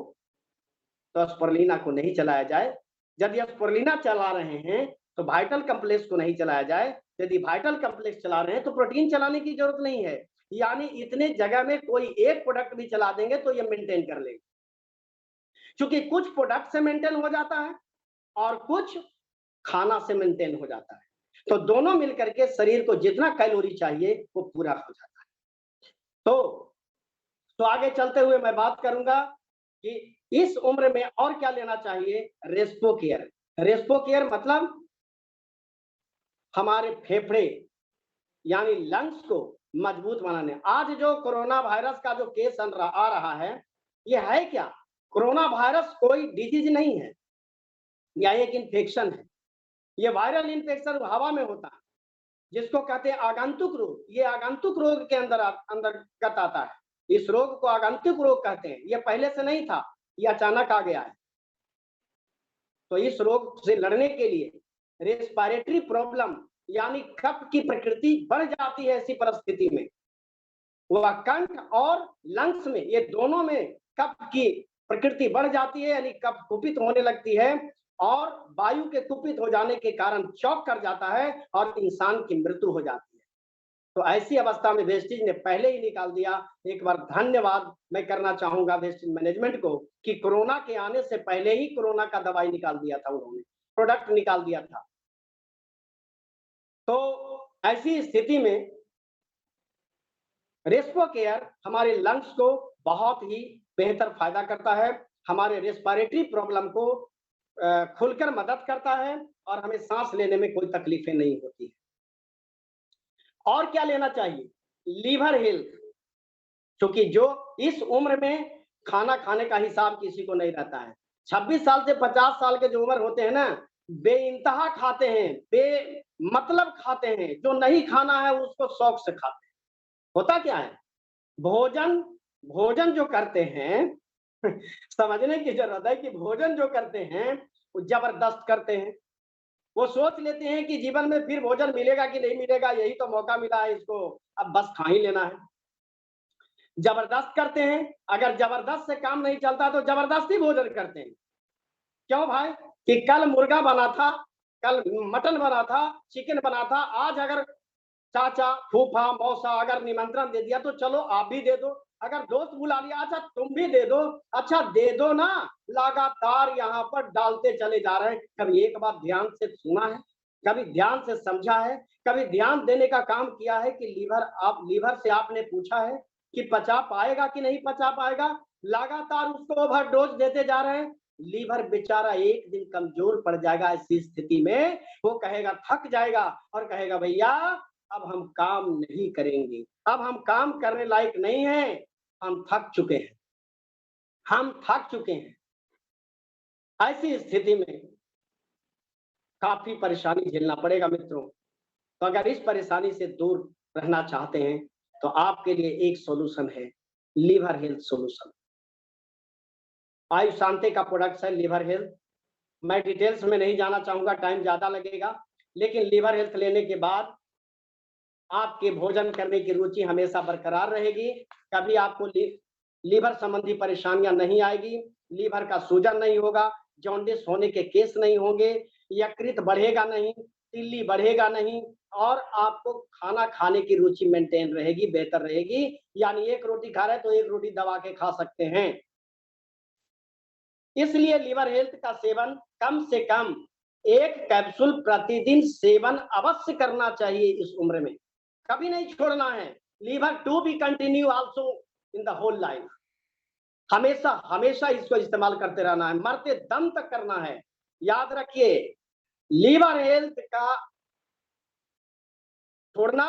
तो स्परुलिना को नहीं चलाया जाए। यदि स्परुलिना चला रहे हैं तो वाइटल कॉम्प्लेक्स को नहीं चलाया जाए। यदि वाइटल कॉम्प्लेक्स चला रहे हैं तो प्रोटीन चलाने की जरूरत नहीं है। यानी इतने जगह में कोई एक प्रोडक्ट भी चला देंगे तो ये मेंटेन कर लेंगे, क्योंकि कुछ प्रोडक्ट से मेंटेन हो जाता है और कुछ खाना से मेंटेन हो जाता है। तो दोनों मिलकर के शरीर को जितना कैलोरी चाहिए वो पूरा हो जाता है। तो आगे चलते हुए मैं बात करूंगा कि इस उम्र में और क्या लेना चाहिए। रेस्पो केयर। रेस्पो केयर मतलब हमारे फेफड़े यानी लंग्स को मजबूत बनाने। आज जो कोरोना वायरस का जो केस आ रहा है, ये है क्या? कोरोना वायरस कोई डिजीज नहीं है, यह एक इन्फेक्शन है। ये वायरल इन्फेक्शन हवा में होता है, जिसको कहते हैं आगंतुक रोग। ये आगंतुक रोग के अंतर्गत आता है। इस रोग को आगंतुक रोग कहते हैं। ये पहले से नहीं था, ये अचानक आ गया है। तो इस रोग से लड़ने के लिए रेस्पिरेटरी प्रॉब्लम यानी कफ की प्रकृति बढ़ जाती है। ऐसी परिस्थिति में वह कंठ और लंग्स में, ये दोनों में कफ की प्रकृति बढ़ जाती है, यानी कफ कुपित होने लगती है और वायु के कुपित हो जाने के कारण चौक कर जाता है और इंसान की मृत्यु हो जाती है। तो ऐसी अवस्था में वेस्टिज ने पहले ही निकाल दिया। एक बार धन्यवाद मैं करना चाहूंगा वेस्टिज मैनेजमेंट को कि कोरोना के आने से पहले ही कोरोना का दवाई निकाल दिया था, उन्होंने प्रोडक्ट निकाल दिया था। तो ऐसी स्थिति में रेस्पो केयर हमारे लंग्स को बहुत ही बेहतर फायदा करता है, हमारे रेस्पिरेटरी प्रॉब्लम को खुलकर मदद करता है और हमें सांस लेने में कोई तकलीफें नहीं होती है। और क्या लेना चाहिए? लीवर हेल्थ, क्योंकि जो इस उम्र में खाना खाने का हिसाब किसी को नहीं रहता है। 26 साल से 50 साल के जो उम्र होते हैं ना, बेइंतहा खाते हैं, बेमतलब खाते हैं। जो नहीं खाना है उसको शौक से खाते हैं। होता क्या है, भोजन जो करते हैं समझने की जरूरत है कि भोजन जो करते हैं वो जबरदस्त करते हैं। वो सोच लेते हैं कि जीवन में फिर भोजन मिलेगा कि नहीं मिलेगा, यही तो मौका मिला है इसको, अब बस खा ही लेना है। जबरदस्त करते हैं, अगर जबरदस्त से काम नहीं चलता तो जबरदस्ती भोजन करते हैं। क्यों भाई? कि कल मुर्गा बना था, कल मटन बना था, चिकन बना था, आज अगर चाचा, फूफा, मौसा अगर निमंत्रण दे दिया तो चलो आप भी दे दो। अगर दोस्त बुला लिया, अच्छा तुम भी दे दो। अच्छा दे दो ना, लगातार यहाँ पर डालते चले जा रहे हैं। कभी एक बात ध्यान से सुना है? कभी ध्यान से समझा है? कभी ध्यान देने का काम किया है कि लीवर से आपने पूछा है कि पचा पाएगा कि नहीं पचा पाएगा? लगातार उसको ओवरडोज देते जा रहे हैं। लीवर बेचारा एक दिन कमजोर पड़ जाएगा। ऐसी स्थिति में वो कहेगा, थक जाएगा और कहेगा भैया अब हम काम नहीं करेंगे, अब हम काम करने लायक नहीं हैं, हम थक चुके हैं, हम थक चुके हैं। ऐसी स्थिति में काफी परेशानी झेलना पड़ेगा मित्रों। तो अगर इस परेशानी से दूर रहना चाहते हैं तो आपके लिए एक सॉल्यूशन है, लीवर हेल्थ सॉल्यूशन। आयु शांति का प्रोडक्ट है लीवर हेल्थ। मैं डिटेल्स में नहीं जाना चाहूंगा, टाइम ज्यादा लगेगा, लेकिन लीवर हेल्थ लेने के बाद आपके भोजन करने की रुचि हमेशा बरकरार रहेगी। कभी आपको लीवर संबंधी परेशानियां नहीं आएगी, लीवर का सूजन नहीं होगा, जॉन्डिस होने के केस नहीं होंगे, यकृत बढ़ेगा नहीं, तिल्ली बढ़ेगा नहीं, और आपको खाना खाने की रुचि मेंटेन रहेगी, बेहतर रहेगी। यानी एक रोटी खा रहे तो एक रोटी दबा के खा सकते हैं। इसलिए लीवर हेल्थ का सेवन कम से कम 1 कैप्सूल प्रतिदिन सेवन अवश्य करना चाहिए इस उम्र में। कभी नहीं छोड़ना है। Lever to be continue also in the whole life. हमेशा हमेशा इसको इस्तेमाल करते रहना है, मरते दम तक करना है। याद रखिए, लीवर हेल्थ का छोड़ना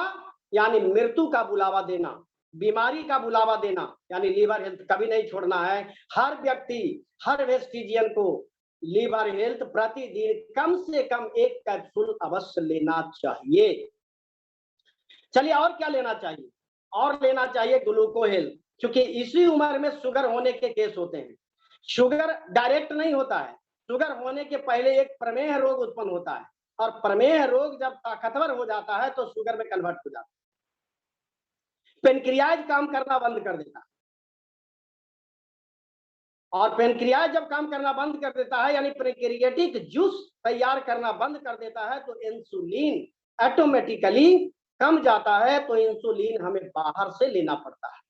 यानी मृत्यु का बुलावा देना, बीमारी का बुलावा देना, यानी लीवर हेल्थ कभी नहीं छोड़ना है। हर व्यक्ति, हर वेस्टिजियन को लीवर हेल्थ प्रतिदिन कम से कम 1 कैप्सूल अवश्य लेना चाहिए। चलिए और क्या लेना चाहिए? और लेना चाहिए ग्लूको हेल्थ, क्योंकि इसी उम्र में शुगर होने के केस होते हैं। शुगर डायरेक्ट नहीं होता है, शुगर होने के पहले एक प्रमेह रोग उत्पन्न होता है, और प्रमेह रोग जब ताकतवर हो जाता है तो शुगर में कन्वर्ट हो जाता है। पेनक्रियाज काम करना बंद कर देता है, और पेनक्रियाज जब काम करना बंद कर देता है यानी पेनक्रियाटिक जूस तैयार करना बंद कर देता है तो इंसुलिन ऑटोमेटिकली कम जाता है। तो इंसुलिन हमें बाहर से लेना पड़ता है,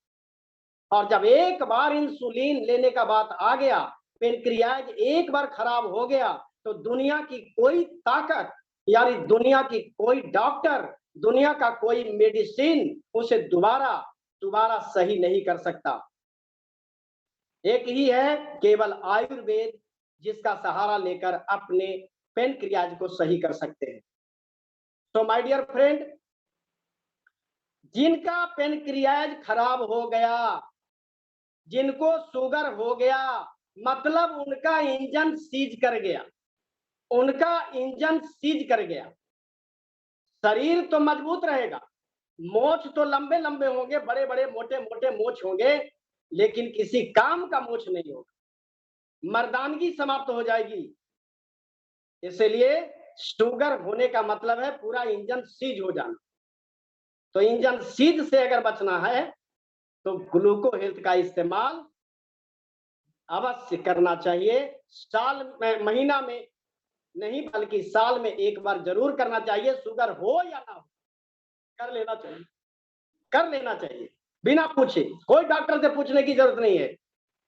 और जब एक बार इंसुलिन लेने का बात आ गया, पेनक्रियाज एक बार खराब हो गया, तो दुनिया की कोई ताकत यानी दुनिया की कोई डॉक्टर, दुनिया का कोई मेडिसिन उसे दोबारा सही नहीं कर सकता। एक ही है केवल आयुर्वेद, जिसका सहारा लेकर अपने पेनक्रियाज को सही कर सकते हैं। तो माय डियर फ्रेंड, जिनका पेनक्रियाज खराब हो गया, जिनको शुगर हो गया, मतलब उनका इंजन सीज कर गया, उनका इंजन सीज कर गया। शरीर तो मजबूत रहेगा, मोछ तो लंबे लंबे होंगे, बड़े बड़े मोटे मोटे मोछ होंगे, लेकिन किसी काम का मोछ नहीं होगा, मर्दानगी समाप्त हो जाएगी। इसलिए शुगर होने का मतलब है पूरा इंजन सीज हो जाना। तो इंजन सीज से अगर बचना है तो ग्लूको हेल्थ का इस्तेमाल अवश्य करना चाहिए। साल में, महीना में नहीं बल्कि साल में एक बार जरूर करना चाहिए। शुगर हो या ना हो, कर लेना चाहिए, कर लेना चाहिए बिना पूछे। कोई डॉक्टर से पूछने की जरूरत नहीं है,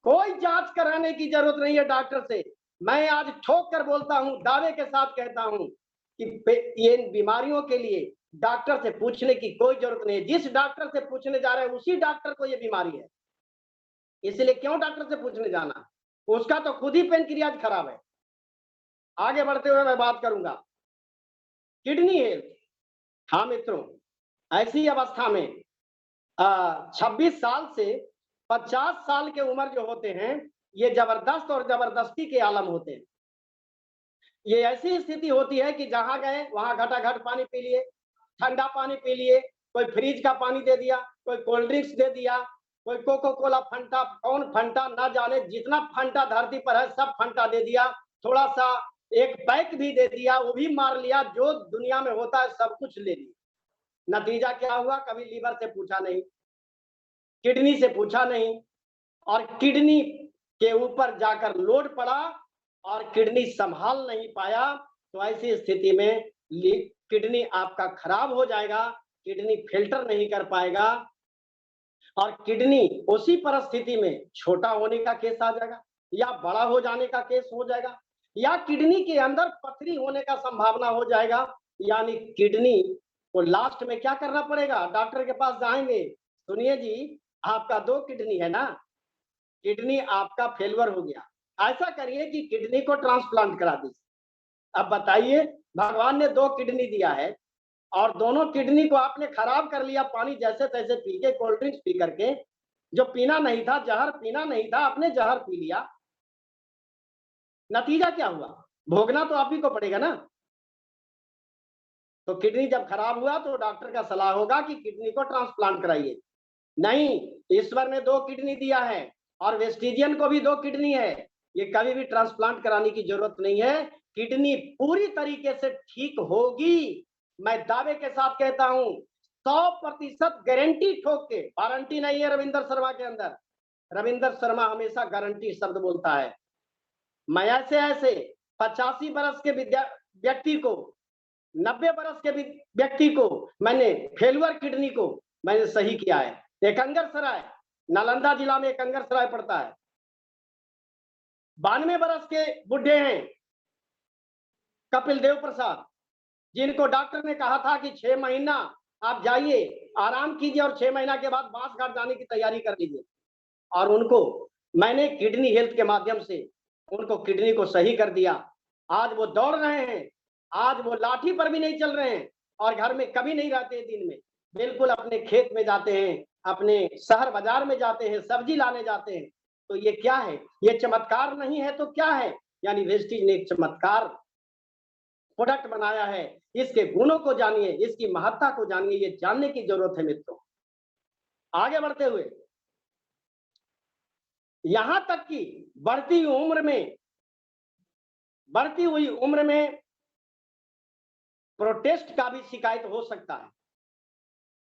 कोई जांच कराने की जरूरत नहीं है डॉक्टर से। मैं आज ठोक कर बोलता हूं, दावे के साथ कहता हूं कि ये बीमारियों के लिए डॉक्टर से पूछने की कोई जरूरत नहीं है। जिस डॉक्टर से पूछने जा रहे हैं उसी डॉक्टर को ये बीमारी है, इसलिए क्यों डॉक्टर से पूछने जाना? उसका तो खुद ही पेनक्रियाज खराब है। आगे बढ़ते हुए मैं बात करूंगा किडनी हेल्थ। हाँ मित्रों, ऐसी अवस्था में 26 साल से 50 साल के उम्र जो होते हैं, ये जबरदस्त और जबरदस्ती के आलम होते हैं। ये ऐसी स्थिति होती है कि जहां गए वहां घटाघट पानी पी लिए, ठंडा पानी पी लिए, कोई फ्रिज का पानी दे दिया, कोई कोल्ड ड्रिंक्स दे दिया, कोई कोको कोला फंटा, कौन फंटा ना जाने, जितना फंटा धरती पर है सब फंटा दे दिया, थोड़ा सा एक पैक भी दे दिया, वो भी मार लिया, जो दुनिया में होता है सब कुछ ले लिया। नतीजा क्या हुआ? कभी लीवर से पूछा नहीं, किडनी से पूछा नहीं, और किडनी के ऊपर जाकर लोड पड़ा और किडनी संभाल नहीं पाया। तो ऐसी स्थिति में किडनी आपका खराब हो जाएगा, किडनी फिल्टर नहीं कर पाएगा, और किडनी उसी परिस्थिति में छोटा होने का केस आ जाएगा, या बड़ा हो जाने का केस हो जाएगा, या किडनी के अंदर पथरी होने का संभावना हो जाएगा। यानी किडनी को लास्ट में क्या करना पड़ेगा? डॉक्टर के पास जाएंगे, सुनिए जी, आपका 2 किडनी है ना, किडनी आपका फेलवर हो गया, ऐसा करिए कि किडनी को ट्रांसप्लांट करा दीजिए। अब बताइए, भगवान ने 2 किडनी दिया है और दोनों किडनी को आपने खराब कर लिया, पानी जैसे तैसे पी के, कोल्ड ड्रिंक्स पी करके, जो पीना नहीं था, जहर पीना नहीं था, आपने जहर पी लिया। नतीजा क्या हुआ? भोगना तो आप ही को पड़ेगा ना। तो किडनी जब खराब हुआ तो डॉक्टर का सलाह होगा कि किडनी को ट्रांसप्लांट कराइए। नहीं, ईश्वर ने 2 किडनी दिया है और वेस्टिजियन को भी 2 किडनी है, ये कभी भी ट्रांसप्लांट कराने की जरूरत नहीं है। किडनी पूरी तरीके से ठीक होगी, मैं दावे के साथ कहता हूं, 100% गारंटी ठोक के। वारंटी नहीं है रविंद्र शर्मा के अंदर, रविंद्र शर्मा हमेशा गारंटी शब्द बोलता है। मैं ऐसे ऐसे 85 बरस के व्यक्ति को, 90 बरस के व्यक्ति को, मैंने फेलुअर किडनी को मैंने सही किया है। एकंगर सराय, नालंदा जिला में एकंगर सराय पड़ता है, 92 बरस के बुढ़े हैं कपिल देव प्रसाद, जिनको डॉक्टर ने कहा था कि 6 महीना आप जाइए, आराम कीजिए और 6 महीना के बाद बांसघाट जाने की तैयारी कर लीजिए। और उनको मैंने किडनी हेल्थ के माध्यम से उनको किडनी को सही कर दिया। आज वो दौड़ रहे हैं, आज वो लाठी पर भी नहीं चल रहे हैं, और घर में कभी नहीं रहते दिन में, बिल्कुल अपने खेत में जाते हैं, अपने शहर बाजार में जाते हैं, सब्जी लाने जाते हैं। तो ये क्या है? ये चमत्कार नहीं है तो क्या है? यानी वेस्टीज ने एक चमत्कार प्रोडक्ट बनाया है। इसके गुणों को जानिए, इसकी महत्ता को जानिए, ये जानने की जरूरत है मित्रों। आगे बढ़ते हुए, यहां तक कि बढ़ती हुई उम्र में प्रोटेस्ट का भी शिकायत हो सकता है।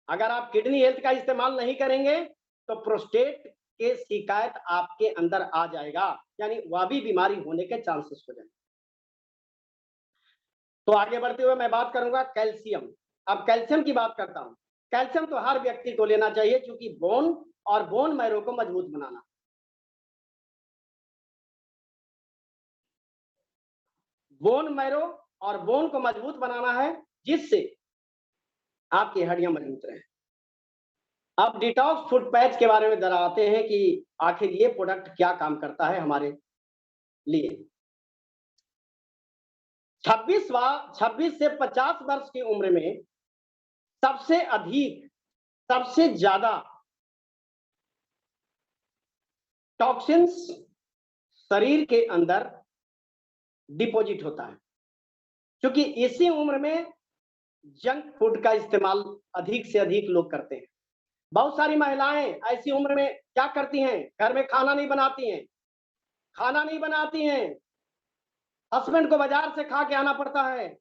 अगर आप किडनी हेल्थ का इस्तेमाल नहीं करेंगे तो प्रोस्टेट के शिकायत आपके अंदर आ जाएगा, यानी वह भी बीमारी होने के चांसेस हो जाएंगे। तो आगे बढ़ते हुए मैं बात करूंगा कैल्शियम। अब कैल्शियम की बात करता हूं। कैल्शियम तो हर व्यक्ति को लेना चाहिए, क्योंकि बोन और बोन मैरो को मजबूत बनाना, बोन मैरो और बोन को मजबूत बनाना है, जिससे आपकी हड्डियां मजबूत रहे। अब डिटॉक्स फूड पैच के बारे में जरा आते हैं कि आखिर ये प्रोडक्ट क्या काम करता है हमारे लिए। 26 से 50 वर्ष की उम्र में सबसे ज्यादा टॉक्सिन्स शरीर के अंदर डिपॉजिट होता है, क्योंकि इसी उम्र में जंक फूड का इस्तेमाल अधिक से अधिक लोग करते हैं। बहुत सारी महिलाएं ऐसी उम्र में क्या करती हैं? घर में खाना नहीं बनाती हैं, हस्बैंड को बाजार से खा के आना पड़ता है।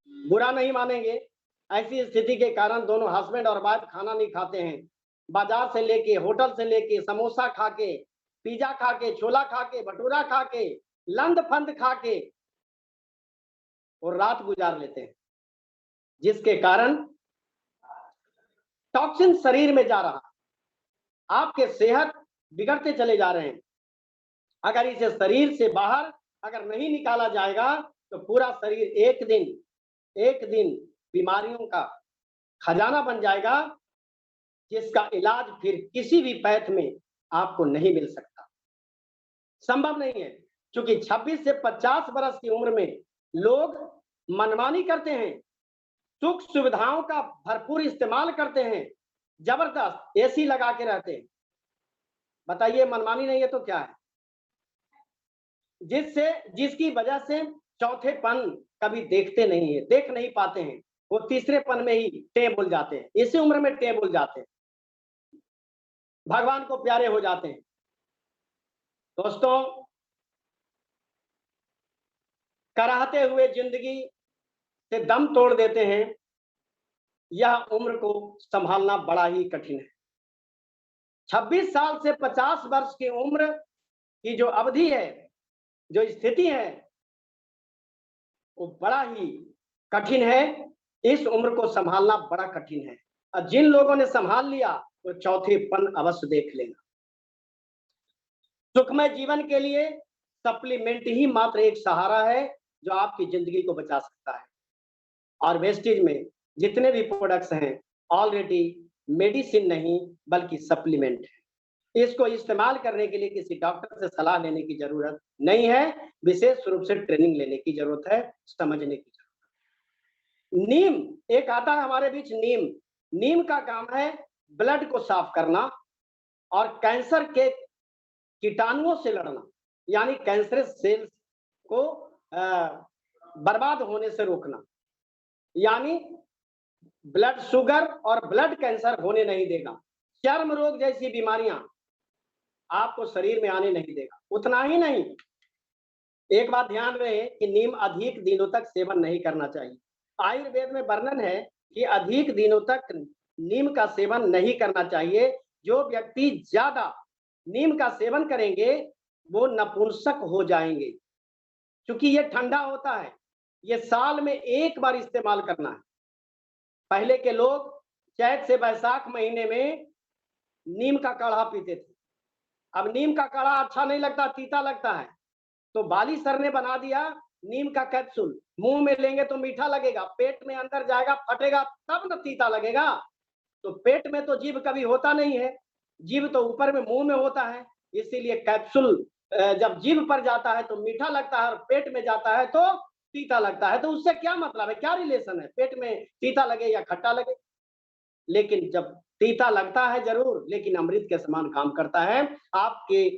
बुरा नहीं मानेंगे, ऐसी स्थिति के कारण दोनों हस्बैंड और वाइफ खाना नहीं खाते हैं, बाजार से लेके, होटल से लेके, समोसा खा के, पिज्जा खा के, छोला खा के, भटूरा खा के, लंद फंद खा के और रात गुजार लेते हैं, जिसके कारण टॉक्सिन शरीर में जा रहा, आपके सेहत बिगड़ते चले जा रहे हैं। अगर इसे शरीर से बाहर अगर नहीं निकाला जाएगा तो पूरा शरीर एक दिन बीमारियों का खजाना बन जाएगा, जिसका इलाज फिर किसी भी पैथ में आपको नहीं मिल सकता, संभव नहीं है। क्योंकि 26 से 50 वर्ष की उम्र में लोग मनमानी करते हैं, सुख सुविधाओं का भरपूर इस्तेमाल करते हैं, जबरदस्त एसी लगा के रहते हैं। बताइए, मनमानी नहीं है तो क्या है? जिसकी वजह से चौथेपन कभी देख नहीं पाते हैं, वो तीसरेपन में ही टें बोल जाते हैं, इसी उम्र में टें बोल जाते हैं। भगवान को प्यारे हो जाते हैं। दोस्तों, कराहते हुए जिंदगी से दम तोड़ देते हैं, यह उम्र को संभालना बड़ा ही कठिन है। 26 साल से 50 वर्ष की उम्र की जो अवधि है, जो स्थिति है, वो बड़ा ही कठिन है। इस उम्र को संभालना बड़ा कठिन है, और जिन लोगों ने संभाल लिया वो चौथेपन अवश्य देख लेना। सुखमय जीवन के लिए सप्लीमेंट ही मात्र एक सहारा है जो आपकी जिंदगी को बचा सकता है। और वेस्टेज में जितने भी प्रोडक्ट्स हैं, ऑलरेडी मेडिसिन नहीं बल्कि सप्लीमेंट है। इसको इस्तेमाल करने के लिए किसी डॉक्टर से सलाह लेने की जरूरत नहीं है, विशेष रूप से ट्रेनिंग लेने की जरूरत है, समझने की जरूरत है। नीम एक आता है हमारे बीच, नीम का काम है ब्लड को साफ करना और कैंसर के कीटाणुओं से लड़ना, यानी कैंसरस सेल्स को बर्बाद होने से रोकना, यानी ब्लड शुगर और ब्लड कैंसर होने नहीं देगा। चर्म रोग जैसी बीमारियां आपको शरीर में आने नहीं देगा। उतना ही नहीं, एक बात ध्यान रहे कि नीम अधिक दिनों तक सेवन नहीं करना चाहिए। आयुर्वेद में वर्णन है कि अधिक दिनों तक नीम का सेवन नहीं करना चाहिए। जो व्यक्ति ज्यादा नीम का सेवन करेंगे वो नपुंसक हो जाएंगे, क्योंकि ये ठंडा होता है, ये साल में एक बार इस्तेमाल करना है। पहले के लोग चैत से बैसाख महीने में नीम का काढ़ा पीते थे। अब नीम का काढ़ा अच्छा नहीं लगता, तीता लगता है, तो बाली सर ने बना दिया नीम का कैप्सूल। मुंह में लेंगे तो मीठा लगेगा, पेट में अंदर जाएगा फटेगा तब न तीता लगेगा। तो पेट में तो जीभ कभी होता नहीं है, जीभ तो ऊपर में मुंह में होता है, इसीलिए कैप्सूल जब जीभ पर जाता है तो मीठा लगता है और पेट में जाता है तो तीता लगता है। तो उससे क्या मतलब है, क्या रिलेशन है, पेट में तीता लगे या खट्टा लगे? लेकिन जब तीता लगता है जरूर, लेकिन अमृत के समान काम करता है, आपके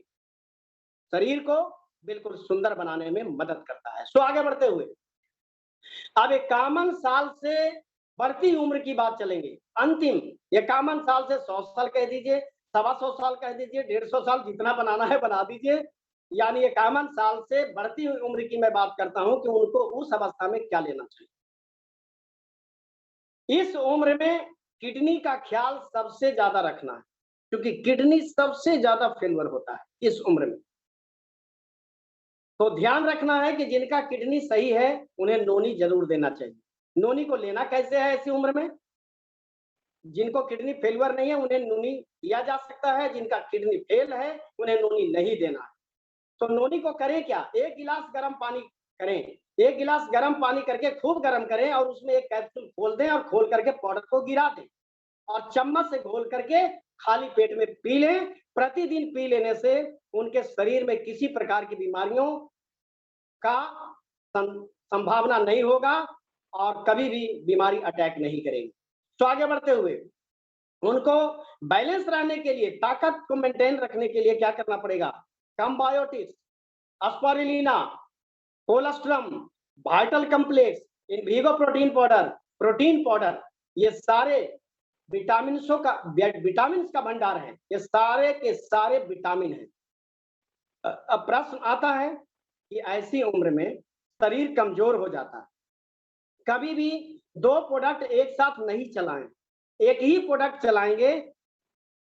शरीर को बिल्कुल सुंदर बनाने में मदद करता है। सो आगे बढ़ते हुए अब 51 साल से बढ़ती उम्र की बात चलेंगे। अंतिम 51 साल से 100 साल कह दीजिए, 125 साल कह दीजिए, 150 साल, जितना बनाना है बना दीजिए, यानी 51 साल से बढ़ती हुई उम्र की मैं बात करता हूं कि उनको उस अवस्था में क्या लेना चाहिए। इस उम्र में किडनी का ख्याल सबसे ज्यादा रखना है, क्योंकि किडनी सबसे ज्यादा फेलवर होता है इस उम्र में। तो ध्यान रखना है कि जिनका किडनी सही है उन्हें नोनी जरूर देना चाहिए। नोनी को लेना कैसे है ऐसी उम्र में? जिनको किडनी फेलवर नहीं है उन्हें नोनी दिया जा सकता है, जिनका किडनी फेल है उन्हें नोनी नहीं देना है। तो नोनी को करें क्या, एक गिलास गर्म पानी करें, एक गिलास गर्म पानी करके खूब गर्म करें और उसमें एक कैप्सूल खोल दें और खोल करके पाउडर को गिरा दें और चम्मच से घोल करके खाली पेट में पी लें। प्रतिदिन पी लेने से उनके शरीर में किसी प्रकार की बीमारियों का संभावना नहीं होगा और कभी भी बीमारी अटैक नहीं करेगी। तो आगे बढ़ते हुए उनको बैलेंस रहने के लिए, ताकत को मेंटेन रखने के लिए क्या करना पड़ेगा? Combiotics, spirulina, colostrum, vital complex, Invigo protein powder, ये सारे विटामिन्स का भंडार है, ये सारे के सारे विटामिन है। अब प्रश्न आता है कि ऐसी उम्र में शरीर कमजोर हो जाता है, कभी भी दो प्रोडक्ट एक साथ नहीं चलाएं, एक ही प्रोडक्ट चलाएंगे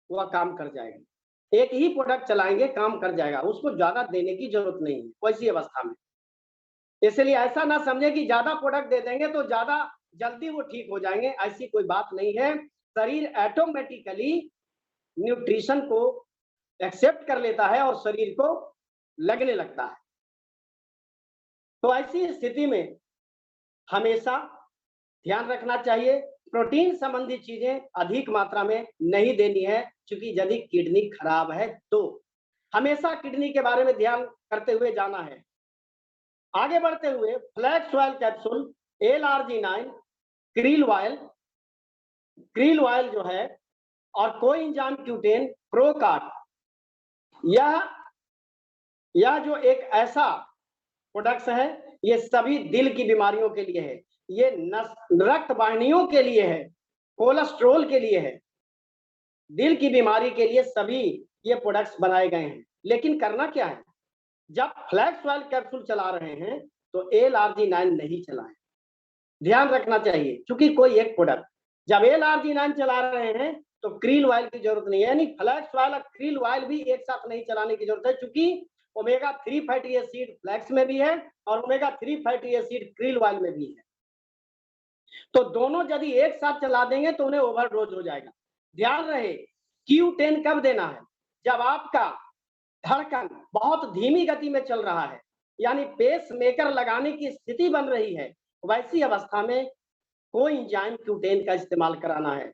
वह काम कर जाएगा, एक ही प्रोडक्ट चलाएंगे काम कर जाएगा, उसको ज्यादा देने की जरूरत नहीं है वैसी अवस्था में। इसलिए ऐसा ना समझे कि ज्यादा प्रोडक्ट दे देंगे तो ज्यादा जल्दी वो ठीक हो जाएंगे, ऐसी कोई बात नहीं है। शरीर ऑटोमेटिकली न्यूट्रिशन को एक्सेप्ट कर लेता है और शरीर को लगने लगता है। तो ऐसी स्थिति में हमेशा ध्यान रखना चाहिए, प्रोटीन संबंधी चीजें अधिक मात्रा में नहीं देनी है, क्योंकि यदि किडनी खराब है तो हमेशा किडनी के बारे में ध्यान करते हुए जाना है। आगे बढ़ते हुए flax oil capsule, LRG9, krill oil जो है और कोएंजाइम Q10, प्रोकार्ड, यह जो एक ऐसा प्रोडक्ट्स है, ये सभी दिल की बीमारियों के लिए है, ये रक्त वाहिनियों के लिए है, कोलेस्ट्रॉल के लिए है, दिल की बीमारी के लिए सभी ये प्रोडक्ट्स बनाए गए हैं। लेकिन करना क्या है, जब फ्लैक्स ऑयल कैप्सूल चला रहे हैं तो LRG9 नहीं चलाएं। ध्यान रखना चाहिए, क्योंकि कोई एक प्रोडक्ट, जब LRG9 चला रहे हैं तो क्रील ऑयल की जरूरत नहीं है, यानी फ्लैक्स ऑयल और क्रील ऑयल भी एक साथ नहीं चलाने की जरूरत है, क्योंकि ओमेगा 3 फैटी एसिड फ्लैक्स में भी है और omega 3 fatty acid krill oil में भी है। तो दोनों यदि एक साथ चला देंगे तो उन्हें ओवरडोज हो जाएगा। ध्यान रहे, Q10 कब देना है, जब आपका धड़कन बहुत धीमी गति में चल रहा है, यानी पेस मेकर लगाने की स्थिति बन रही है, वैसी अवस्था में कोएंजाइम Q10 का इस्तेमाल कराना है।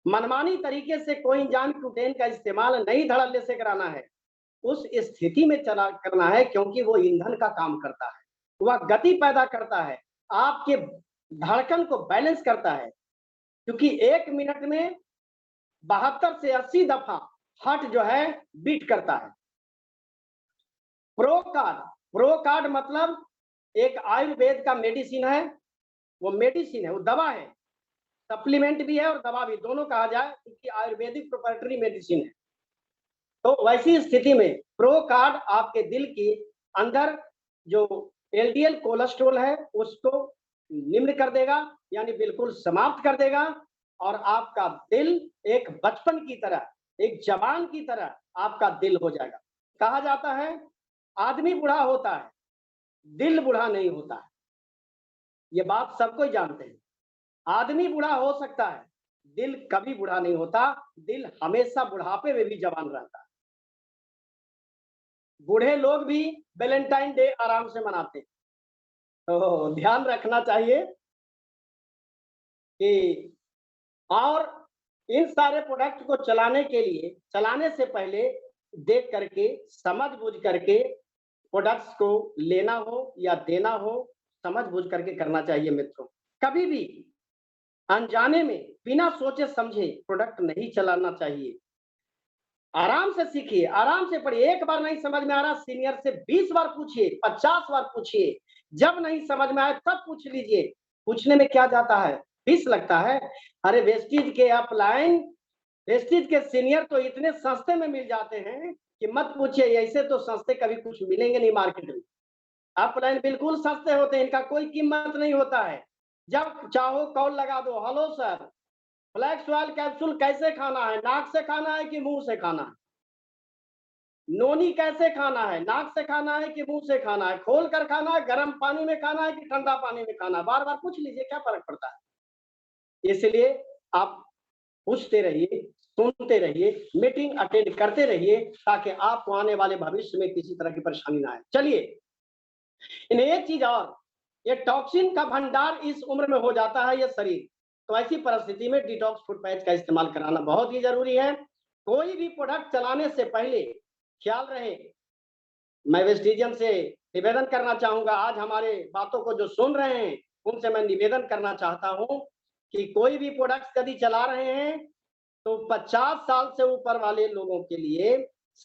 मनमानी तरीके से कोएंजाइम Q10 का इस्तेमाल नहीं धड़ल्ले से कराना है, उस स्थिति में चला करना है, क्योंकि वो ईंधन का काम करता है, वह गति पैदा करता है, आपके धड़कन को बैलेंस करता है, क्योंकि 1 मिनट में 72 से 80 दफा हार्ट जो है बीट करता है। प्रोकार्ड मतलब एक आयुर्वेद का मेडिसिन है, वो मेडिसिन है, वो दवा है, सप्लीमेंट भी है और दवा भी, दोनों कहा जाए, क्योंकि आयुर्वेदिक प्रोप्राइटरी मेडिसिन है। तो वैसी स्थिति में प्रोकार्ड आपके दिल के अंदर जो LDL कोलेस्ट्रॉल है उसको निम्न कर देगा, यानी बिल्कुल समाप्त कर देगा, और आपका दिल एक बचपन की तरह, एक जवान की तरह आपका दिल हो जाएगा। कहा जाता है आदमी बूढ़ा होता है, दिल बूढ़ा नहीं होता है। ये बात सबको जानते हैं। आदमी बूढ़ा हो सकता है, दिल कभी बूढ़ा नहीं होता, दिल हमेशा बुढ़ापे में भी जवान रहता है। बूढ़े लोग भी वैलेंटाइन डे आराम से मनाते हैं। तो ध्यान रखना चाहिए कि, और इन सारे प्रोडक्ट को चलाने के लिए, चलाने से पहले देख करके, समझ बूझ करके प्रोडक्ट्स को लेना हो या देना हो, समझ बूझ करके करना चाहिए मित्रों। कभी भी अनजाने में बिना सोचे समझे प्रोडक्ट नहीं चलाना चाहिए। आराम से सीखिए, आराम से पढ़िए। एक बार नहीं समझ में आ रहा, सीनियर से 20 बार पूछिए, 50 बार पूछिए। जब नहीं समझ में आए तब पूछ लीजिए। पूछने में क्या जाता है, फीस लगता है। अरे वेस्टीज के अपलाइन, वेस्टीज के सीनियर तो इतने सस्ते में मिल जाते हैं कि मत पूछिए। ऐसे तो सस्ते कभी कुछ मिलेंगे नहीं मार्केट में। अपलाइन बिल्कुल सस्ते होते हैं, इनका कोई कीमत नहीं होता है। जब चाहो कॉल लगा दो, hello sir, flax oil capsule कैसे खाना है, नाक से खाना है कि मुंह से खाना है? नोनी कैसे खाना है, नाक से खाना है कि मुंह से खाना है? खोल कर खाना है, गर्म पानी में खाना है कि ठंडा पानी में खाना है? बार बार पूछ लीजिए, क्या फर्क पड़ता है। इसलिए आप पूछते रहिए, सुनते रहिए, मीटिंग अटेंड करते रहिए, ताकि आपको आने वाले भविष्य में किसी तरह की परेशानी ना आए। चलिए, इन्हें एक चीज और, ये टॉक्सिन का भंडार इस उम्र में हो जाता है ये शरीर, तो ऐसी परिस्थिति में डिटॉक्स फूड पैच का इस्तेमाल कराना बहुत ही जरूरी है। कोई भी प्रोडक्ट चलाने से पहले ख्याल रहे, मैं वेस्टिजियन से निवेदन करना चाहूंगा, आज हमारे बातों को जो सुन रहे हैं उनसे मैं निवेदन करना चाहता हूं कि कोई भी प्रोडक्ट यदि चला रहे हैं तो 50 साल से ऊपर वाले लोगों के लिए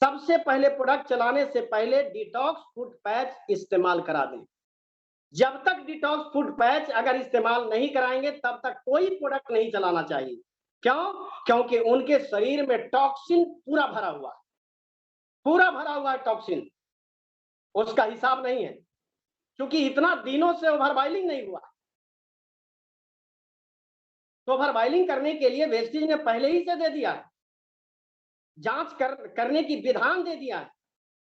सबसे पहले प्रोडक्ट चलाने से पहले डिटॉक्स फूड पैच इस्तेमाल करा दें। जब तक डिटॉक्स फूड पैच अगर इस्तेमाल नहीं कराएंगे तब तक कोई प्रोडक्ट नहीं चलाना चाहिए। क्यों? क्योंकि उनके शरीर में टॉक्सिन पूरा भरा हुआ है, पूरा भरा हुआ है टॉक्सिन, उसका हिसाब नहीं है, क्योंकि इतना दिनों से ओवर बॉइलिंग नहीं हुआ। तो ओवर बॉइलिंग करने के लिए वेस्टेज ने पहले ही से दे दिया है, जांच करने की विधान दे दिया है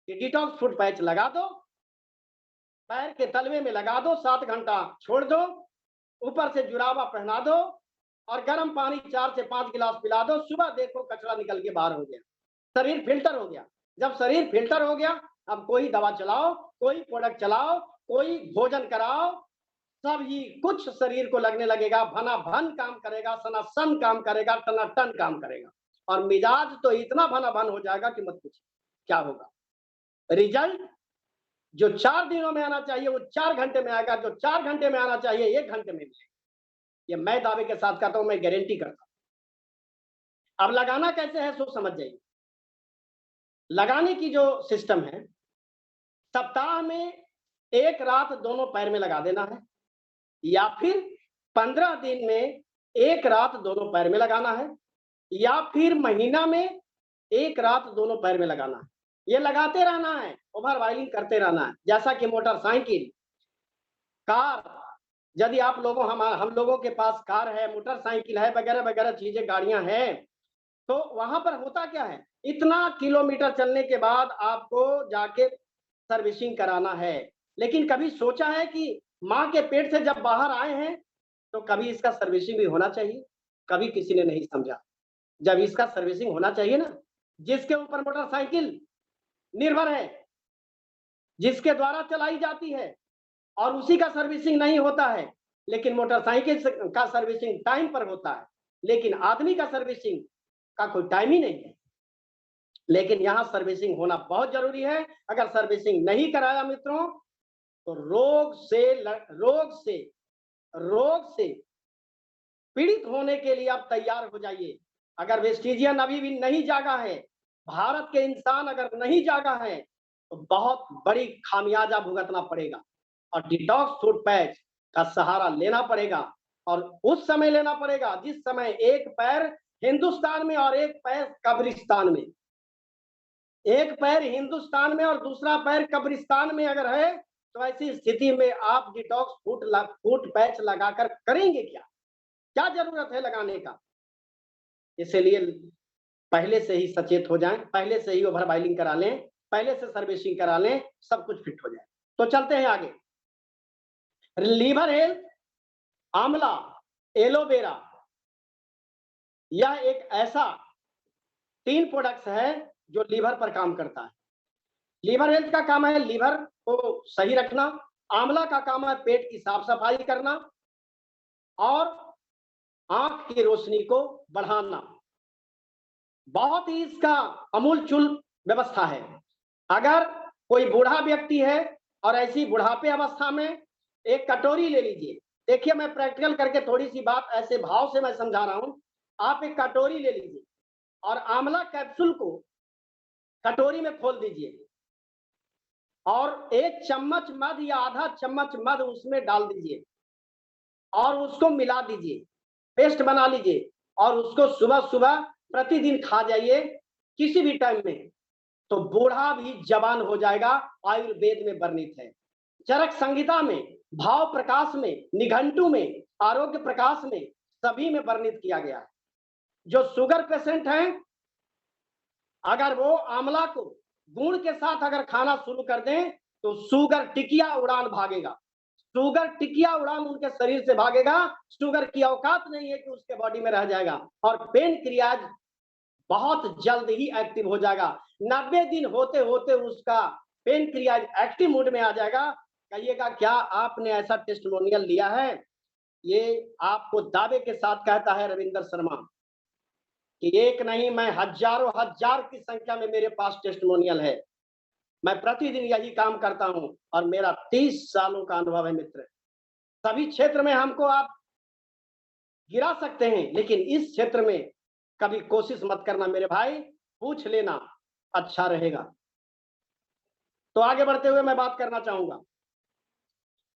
कि डिटॉक्स फूड पैच लगा दो, पैर के तलवे में लगा दो, 7 घंटा छोड़ दो, ऊपर से जुराबा पहना दो और गर्म पानी 4 से 5 गिलास पिला दो। सुबह देखो कचरा निकल के बाहर हो गया, शरीर फिल्टर हो गया। जब शरीर फिल्टर हो गया, अब कोई दवा चलाओ, कोई प्रोडक्ट चलाओ, कोई भोजन कराओ, सब ही कुछ शरीर को लगने लगेगा, भना भन काम करेगा, सनासन काम करेगा, टनाटन काम करेगा, और मिजाज तो इतना भना भन हो जाएगा कि मत पूछिए क्या होगा। रिजल्ट जो 4 दिनों में आना चाहिए वो 4 घंटे में आएगा, जो 4 घंटे में आना चाहिए 1 घंटे में मिलेगा। ये मैं दावे के साथ कहता हूं, मैं गारंटी करता हूं। अब लगाना कैसे है सो समझ जाइए। लगाने की जो सिस्टम है, सप्ताह में 1 रात दोनों पैर में लगा देना है, या फिर 15 दिन में 1 रात दोनों पैर में लगाना है, या फिर महीना में एक रात दोनों पैर में लगाना है। ये लगाते रहना है, ओवर वाइलिंग करते रहना है। जैसा कि मोटरसाइकिल, कार, यदि आप लोगों हम लोगों के पास कार है, मोटरसाइकिल है, वगैरह वगैरह चीजें, गाड़ियां हैं, तो वहां पर होता क्या है, इतना किलोमीटर चलने के बाद आपको जाके सर्विसिंग कराना है। लेकिन कभी सोचा है कि माँ के पेट से जब बाहर आए हैं तो कभी इसका सर्विसिंग भी होना चाहिए? कभी किसी ने नहीं समझा। जब इसका सर्विसिंग होना चाहिए ना, जिसके ऊपर मोटरसाइकिल निर्भर है, जिसके द्वारा चलाई जाती है, और उसी का सर्विसिंग नहीं होता है। लेकिन मोटरसाइकिल का सर्विसिंग टाइम पर होता है, लेकिन आदमी का सर्विसिंग का कोई टाइम ही नहीं है। लेकिन यहाँ सर्विसिंग होना बहुत जरूरी है। अगर सर्विसिंग नहीं कराया मित्रों, तो रोग से पीड़ित होने के लिए आप तैयार हो जाइए। अगर वेस्टिजियन अभी भी नहीं जागा है, भारत के इंसान अगर नहीं जागा है, तो बहुत बड़ी खामियाजा भुगतना पड़ेगा और डिटॉक्स फूड पैच का सहारा लेना पड़ेगा। और उस समय लेना पड़ेगा जिस समय एक पैर हिंदुस्तान में और एक पैर कब्रिस्तान में, एक पैर हिंदुस्तान में और दूसरा पैर कब्रिस्तान में अगर है, तो ऐसी स्थिति में आप डिटॉक्स फूड पैच लगाकर करेंगे क्या? क्या जरूरत है लगाने का? इसलिए पहले से ही सचेत हो जाएं, पहले से ही ओवर बाइलिंग करा लें, पहले से सर्विसिंग करा लें, सब कुछ फिट हो जाए। तो चलते हैं आगे। लीवर हेल्थ, आंवला, एलोवेरा, यह एक ऐसा 3 प्रोडक्ट्स है जो लीवर पर काम करता है। लीवर हेल्थ का काम है लीवर को सही रखना, आंवला का काम है पेट की साफ सफाई करना, और आंख की रोशनी को बढ़ाना। बहुत ही इसका अमूलचूल व्यवस्था है। अगर कोई बूढ़ा व्यक्ति है और ऐसी बुढ़ापे अवस्था में, एक कटोरी ले लीजिए। देखिए, मैं प्रैक्टिकल करके थोड़ी सी बात ऐसे भाव से मैं समझा रहा हूं। आप एक कटोरी ले लीजिए और आंवला कैप्सूल को कटोरी में खोल दीजिए और 1 चम्मच मध या आधा चम्मच मध उसमें डाल दीजिए और उसको मिला दीजिए, पेस्ट बना लीजिए और उसको सुबह सुबह प्रतिदिन खा जाइए किसी भी टाइम में, तो बूढ़ा भी जवान हो जाएगा। आयुर्वेद में वर्णित है, चरक संहिता में, भाव प्रकाश में, निघंटु में, आरोग्य प्रकाश में, सभी में वर्णित किया गया है। जो शुगर पेशेंट हैं, अगर वो आंवला को गुड़ के साथ अगर खाना शुरू कर दें, तो शुगर टिकिया उड़ान भागेगा। शुगर टिकिया उड़ान उनके शरीर से भागेगा। शुगर की औकात नहीं है कि उसके बॉडी में रह जाएगा, और पेन क्रियाज बहुत जल्द ही एक्टिव हो जाएगा। 90 दिन होते होते उसका पेन क्रियाज एक्टिव मोड में आ जाएगा। कहिएगा, क्या आपने ऐसा टेस्टिमोनियल लिया है? ये आपको दावे के साथ कहता है रविंदर शर्मा कि एक नहीं, मैं हजारों हजार की संख्या में मेरे पास टेस्टिमोनियल है। मैं प्रतिदिन यही काम करता हूं और मेरा 30 सालों का अनुभव है मित्र। सभी क्षेत्र में हमको आप गिरा सकते हैं, लेकिन इस क्षेत्र में कभी कोशिश मत करना मेरे भाई, पूछ लेना, अच्छा रहेगा। तो आगे बढ़ते हुए मैं बात करना चाहूंगा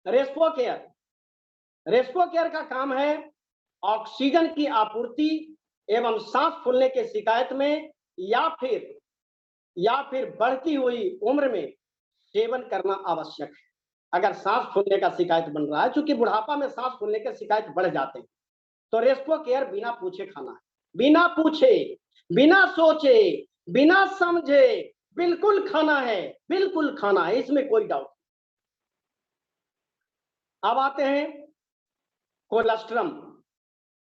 रेस्पो केयर। रेस्पो केयर का काम है ऑक्सीजन की आपूर्ति एवं सांस फूलने के शिकायत में या फिर बढ़ती हुई उम्र में सेवन करना आवश्यक है। अगर सांस फूलने का शिकायत बन रहा है, चूंकि बुढ़ापा में सांस फूलने के शिकायत बढ़ जाते हैं, तो रेस्पो केयर बिना पूछे खाना है, बिना पूछे, बिना सोचे, बिना समझे, बिल्कुल खाना है, बिल्कुल खाना है, इसमें कोई डाउट। अब आते हैं कोलेस्ट्रम।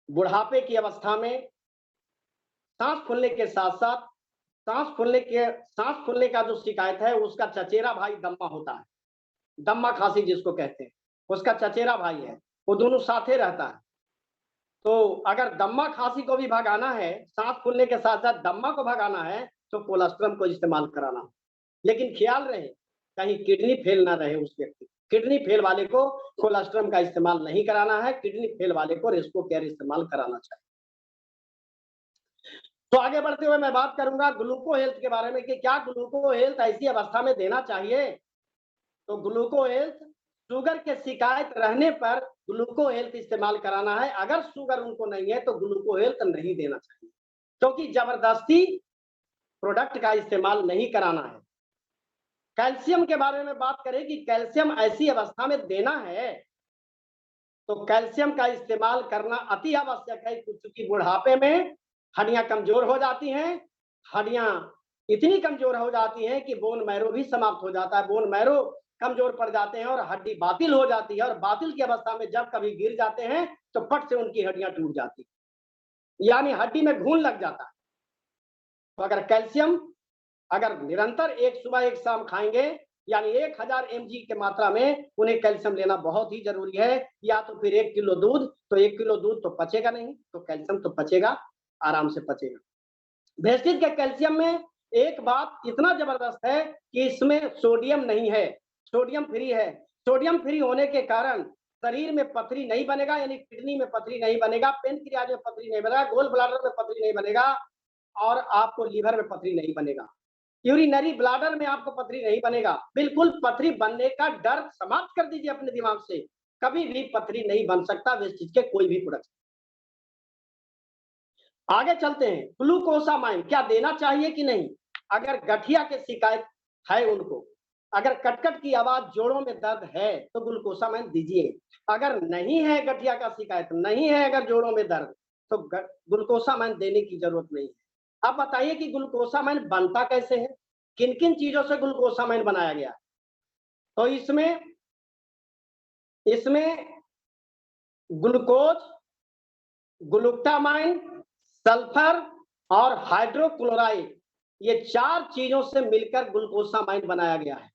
बुढ़ापे की अवस्था में सांस फूलने के साथ साथ सांस फूलने का जो शिकायत है, उसका चचेरा भाई दम्मा होता है। दम्मा खांसी जिसको कहते हैं, उसका चचेरा भाई है, वो दोनों साथे रहता है। तो अगर दम्मा खांसी को भी भगाना है, सांस फूलने के साथ साथ दम्मा को भगाना है, तो कोलेस्ट्रम को इस्तेमाल कराना। लेकिन ख्याल रहे कहीं किडनी फेल ना रहे उस व्यक्ति। किडनी फेल वाले को कोलेस्ट्रम का इस्तेमाल नहीं कराना है, किडनी फेल वाले को रेस्पो केयर इस्तेमाल कराना चाहिए। तो आगे बढ़ते हुए मैं बात करूंगा ग्लूको हेल्थ के बारे में कि क्या ग्लूको हेल्थ ऐसी अवस्था में देना चाहिए। तो ग्लूको हेल्थ शुगर के शिकायत रहने पर ग्लूको हेल्थ इस्तेमाल कराना है। अगर शुगर उनको नहीं है तो ग्लूको हेल्थ नहीं देना चाहिए। क्योंकि जबरदस्ती प्रोडक्ट का इस्तेमाल नहीं कराना है। कैल्शियम के बारे में बात करें कि कैल्शियम ऐसी अवस्था में देना है, तो कैल्शियम का इस्तेमाल करना अति आवश्यक है, क्योंकि बुढ़ापे में हड्डियां कमजोर हो जाती हैं। हड्डियां इतनी कमजोर हो जाती हैं कि बोन मैरो भी समाप्त हो जाता है, बोन मैरो कमजोर पड़ जाते हैं और हड्डी बातिल हो जाती है, और बातिल की अवस्था में जब कभी गिर जाते हैं तो फट से उनकी हड्डियां टूट जाती है, यानी हड्डी में घून लग जाता है। तो अगर कैल्शियम अगर निरंतर एक सुबह एक शाम खाएंगे, यानी 1000 mg के मात्रा में उन्हें कैल्शियम लेना बहुत ही जरूरी है। या तो फिर 1 किलो दूध, तो 1 किलो दूध तो पचेगा नहीं, तो कैल्शियम तो पचेगा, आराम से पचेगा। वेस्टीज के कैल्शियम में एक बात इतना जबरदस्त है कि इसमें सोडियम नहीं है, सोडियम फ्री है। सोडियम फ्री होने के कारण शरीर में पथरी नहीं बनेगा, यानी किडनी में पथरी नहीं बनेगा, पेनक्रियाज में पथरी नहीं बनेगा, गोल ब्लाडर में पथरी नहीं बनेगा, और आपको लीवर में पथरी नहीं बनेगा, यूरिनरी ब्लाडर में आपको पथरी नहीं बनेगा। बिल्कुल पथरी बनने का डर समाप्त कर दीजिए अपने दिमाग से, कभी भी पथरी नहीं बन सकता वेस्टीज के कोई भी प्रोडक्ट। आगे चलते हैं, ग्लूकोसामाइन क्या देना चाहिए कि नहीं। अगर गठिया के शिकायत है उनको, अगर कटकट की आवाज, जोड़ों में दर्द है, तो ग्लूकोसामाइन दीजिए। अगर नहीं है गठिया का शिकायत, नहीं है अगर जोड़ों में दर्द, तो ग्लूकोसामाइन देने की जरूरत नहीं है। अब बताइए कि ग्लूकोसामाइन बनता कैसे है, किन किन चीजों से ग्लूकोसामाइन बनाया गया है। तो इसमें ग्लूकोज, ग्लूटामाइन, सल्फर और हाइड्रोक्लोराइड, ये 4 चीजों से मिलकर ग्लूकोसामाइन बनाया गया है।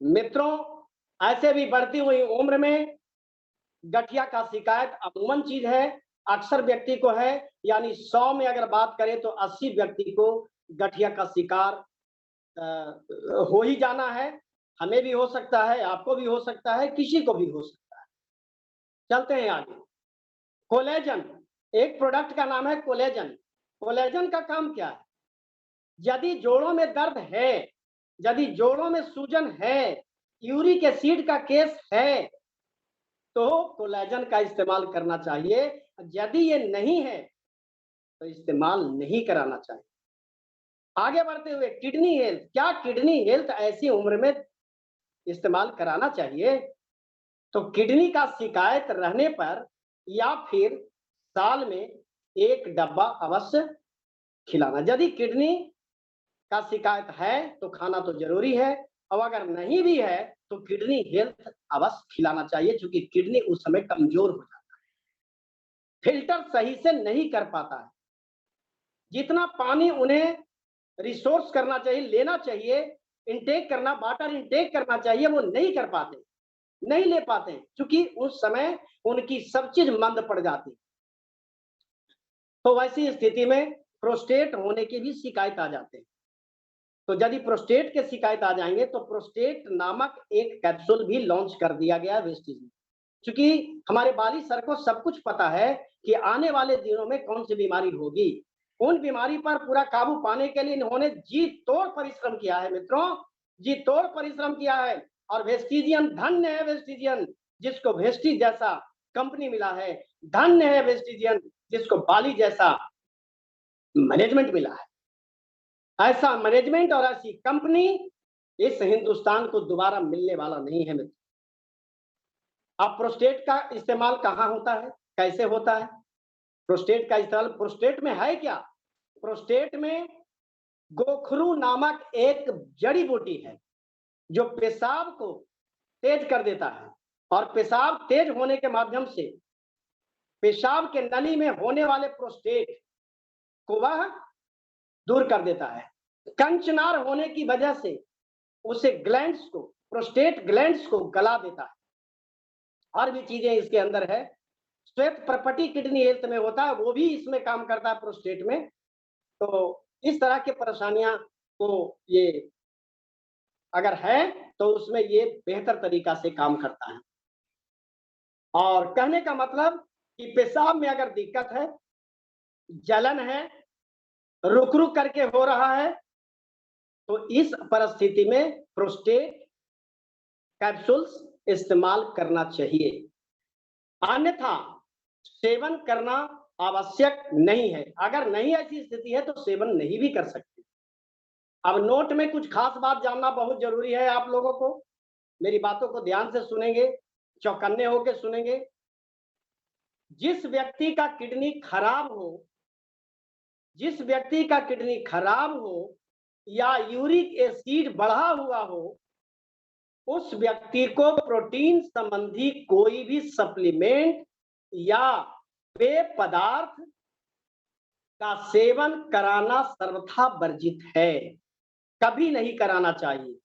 मित्रों, ऐसे भी बढ़ती हुई उम्र में गठिया का शिकायत अमूमन चीज है, अक्सर व्यक्ति को है, यानी 100 में अगर बात करें तो 80 व्यक्ति को गठिया का शिकार हो ही जाना है। हमें भी हो सकता है, आपको भी हो सकता है, किसी को भी हो सकता है। चलते हैं आगे। कोलेजन, एक प्रोडक्ट का नाम है कोलेजन। कोलेजन का काम क्या है, यदि जोड़ों में दर्द है, यदि जोड़ों में सूजन है, यूरिक एसिड का केस है, तो कोलेजन का इस्तेमाल करना चाहिए। यदि ये नहीं है तो इस्तेमाल नहीं कराना चाहिए। आगे बढ़ते हुए, किडनी हेल्थ, क्या किडनी हेल्थ ऐसी उम्र में इस्तेमाल कराना चाहिए। तो किडनी का शिकायत रहने पर या फिर साल में 1 डब्बा अवश्य खिलाना। यदि किडनी का शिकायत है तो खाना तो जरूरी है, और अगर नहीं भी है तो किडनी हेल्थ अवश्य खिलाना चाहिए, क्योंकि किडनी उस समय कमजोर हो जाता है, फिल्टर सही से नहीं कर पाता है। जितना पानी उन्हें रिसोर्स करना चाहिए, लेना चाहिए, इंटेक करना, वाटर इंटेक करना चाहिए, वो नहीं कर पाते, नहीं ले पाते, क्योंकि उस समय उनकी सब चीज मंद पड़ जाती। तो वैसी स्थिति में प्रोस्टेट होने की भी शिकायत आ जाते हैं। तो यदि प्रोस्टेट के शिकायत आ जाएंगे तो प्रोस्टेट नामक एक कैप्सूल भी लॉन्च कर दिया गया वेस्टीज में, क्योंकि हमारे बाली सर को सब कुछ पता है कि आने वाले दिनों में कौन सी बीमारी होगी। उन बीमारी पर पूरा काबू पाने के लिए इन्होंने जी तोड़ परिश्रम किया है मित्रों, जी तोड़ परिश्रम किया है। और वेस्टिजियन धन्य है, वेस्टिजियन जिसको वेस्टीज जैसा कंपनी मिला है, धन्य है वेस्टिजियन जिसको बाली जैसा मैनेजमेंट मिला है। ऐसा मैनेजमेंट और ऐसी कंपनी इस हिंदुस्तान को दोबारा मिलने वाला नहीं है मित्र। अब प्रोस्टेट का इस्तेमाल कहाँ होता है, कैसे होता है। प्रोस्टेट का इस्तेमाल, प्रोस्टेट में है क्या, प्रोस्टेट में गोखरू नामक एक जड़ी बूटी है जो पेशाब को तेज कर देता है, और पेशाब तेज होने के माध्यम से पेशाब के नली में होने वाले प्रोस्टेट को वह दूर कर देता है। कंचनार होने की वजह से उसे ग्लैंड्स को, प्रोस्टेट ग्लैंड्स को गला देता है। और भी चीजें इसके अंदर है। श्वेत प्रपटी किडनी हेल्थ में होता है, वो भी इसमें काम करता है प्रोस्टेट में। तो इस तरह की परेशानियां को ये अगर है तो उसमें ये बेहतर तरीका से काम करता है। और कहने का मतलब कि पेशाब में अगर दिक्कत है, जलन है, रुक रुक करके हो रहा है, तो इस परिस्थिति में प्रोस्टेट कैप्सूल्स इस्तेमाल करना चाहिए। अन्यथा सेवन करना आवश्यक नहीं है। अगर नहीं ऐसी स्थिति है तो सेवन नहीं भी कर सकते। अब नोट में कुछ खास बात जानना बहुत जरूरी है आप लोगों को। मेरी बातों को ध्यान से सुनेंगे, चौकन्ने होकर सुनेंगे। जिस व्यक्ति का किडनी खराब हो, जिस व्यक्ति का किडनी खराब हो या यूरिक एसिड बढ़ा हुआ हो, उस व्यक्ति को प्रोटीन संबंधी कोई भी सप्लीमेंट या पेय पदार्थ का सेवन कराना सर्वथा वर्जित है, कभी नहीं कराना चाहिए।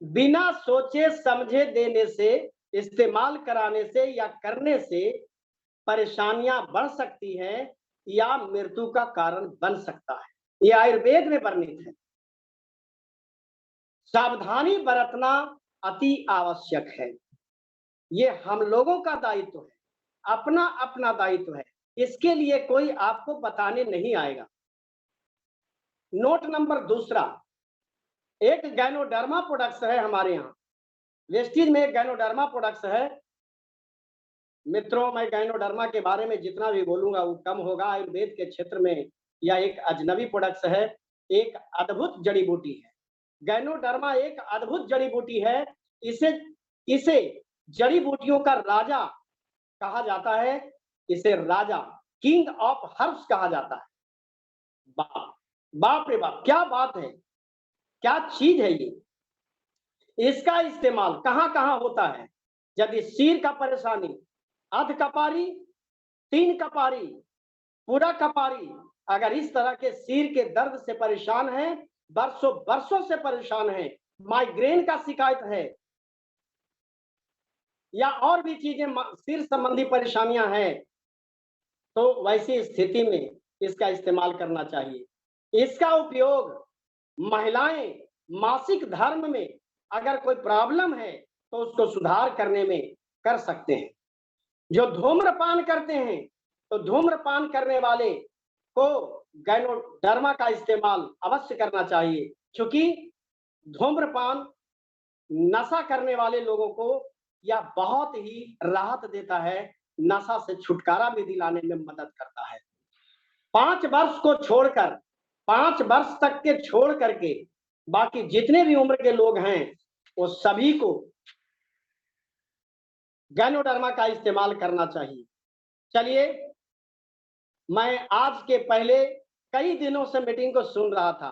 बिना सोचे समझे देने से, इस्तेमाल कराने से या करने से परेशानियां बढ़ सकती हैं या मृत्यु का कारण बन सकता है। यह आयुर्वेद में वर्णित है। सावधानी बरतना अति आवश्यक है। ये हम लोगों का दायित्व है, अपना अपना दायित्व है। इसके लिए कोई आपको बताने नहीं आएगा। नोट नंबर दूसरा, एक गैनोडर्मा प्रोडक्ट्स है हमारे यहाँ, वेस्टीज में एक गैनोडर्मा प्रोडक्ट्स है। मित्रों, मैं गैनोडर्मा के बारे में जितना भी बोलूंगा वो कम होगा। आयुर्वेद के क्षेत्र में यह एक अजनबी प्रोडक्ट्स है, एक अद्भुत जड़ी बूटी है। गैनोडर्मा एक अद्भुत जड़ी बूटी है। इसे इसे जड़ी बूटियों का राजा कहा जाता है। इसे राजा, किंग ऑफ हर्ब्स कहा जाता है। बाप बाप रे बाप, क्या बात है, क्या चीज है ये। इसका इस्तेमाल कहां कहां होता है? यदि सिर का परेशानी, अध कपारी, 3 कपारी, पूरा कपारी, अगर इस तरह के सिर के दर्द से परेशान है, बरसों बरसों से परेशान है, माइग्रेन का शिकायत है या और भी चीजें सिर संबंधी परेशानियां हैं, तो वैसी स्थिति में इसका इस्तेमाल करना चाहिए। इसका उपयोग महिलाएं मासिक धर्म में अगर कोई प्रॉब्लम है तो उसको सुधार करने में कर सकते हैं। जो धूम्रपान करते हैं तो धूम्रपान करने वाले को गैनोडर्मा का इस्तेमाल अवश्य करना चाहिए, क्योंकि धूम्रपान नशा करने वाले लोगों को यह बहुत ही राहत देता है, नशा से छुटकारा भी दिलाने में मदद करता है। 5 वर्ष को छोड़कर, 5 वर्ष तक के छोड़ करके बाकी जितने भी उम्र के लोग हैं वो सभी को गैनोडर्मा का इस्तेमाल करना चाहिए। चलिए, मैं आज के पहले कई दिनों से मीटिंग को सुन रहा था।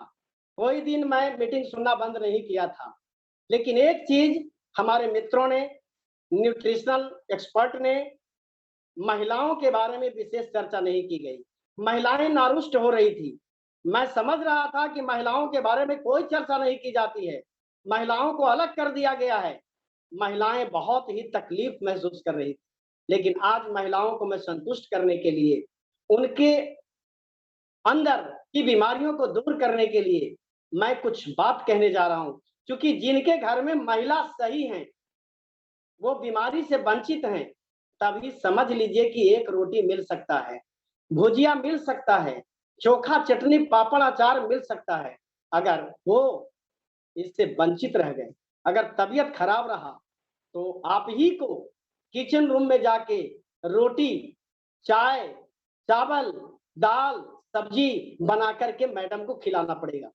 कोई दिन मैं मीटिंग सुनना बंद नहीं किया था, लेकिन एक चीज हमारे मित्रों ने, न्यूट्रिशनल एक्सपर्ट ने, महिलाओं के बारे में विशेष चर्चा नहीं की गई। महिलाएं नारुष्ट हो रही थी। मैं समझ रहा था कि महिलाओं के बारे में कोई चर्चा नहीं की जाती है, महिलाओं को अलग कर दिया गया है। महिलाएं बहुत ही तकलीफ महसूस कर रही थी, लेकिन आज महिलाओं को मैं संतुष्ट करने के लिए, उनके अंदर की बीमारियों को दूर करने के लिए मैं कुछ बात कहने जा रहा हूं। क्योंकि जिनके घर में महिला सही हैं, वो बीमारी से वंचित हैं, तभी समझ लीजिए कि एक रोटी मिल सकता है, भुजिया मिल सकता है, चोखा चटनी पापड़ अचार मिल सकता है। अगर वो इससे वंचित रह गए, अगर तबीयत खराब रहा, तो आप ही को किचन रूम में जाके रोटी, चाय, चावल, दाल, सब्जी बना करके मैडम को खिलाना पड़ेगा।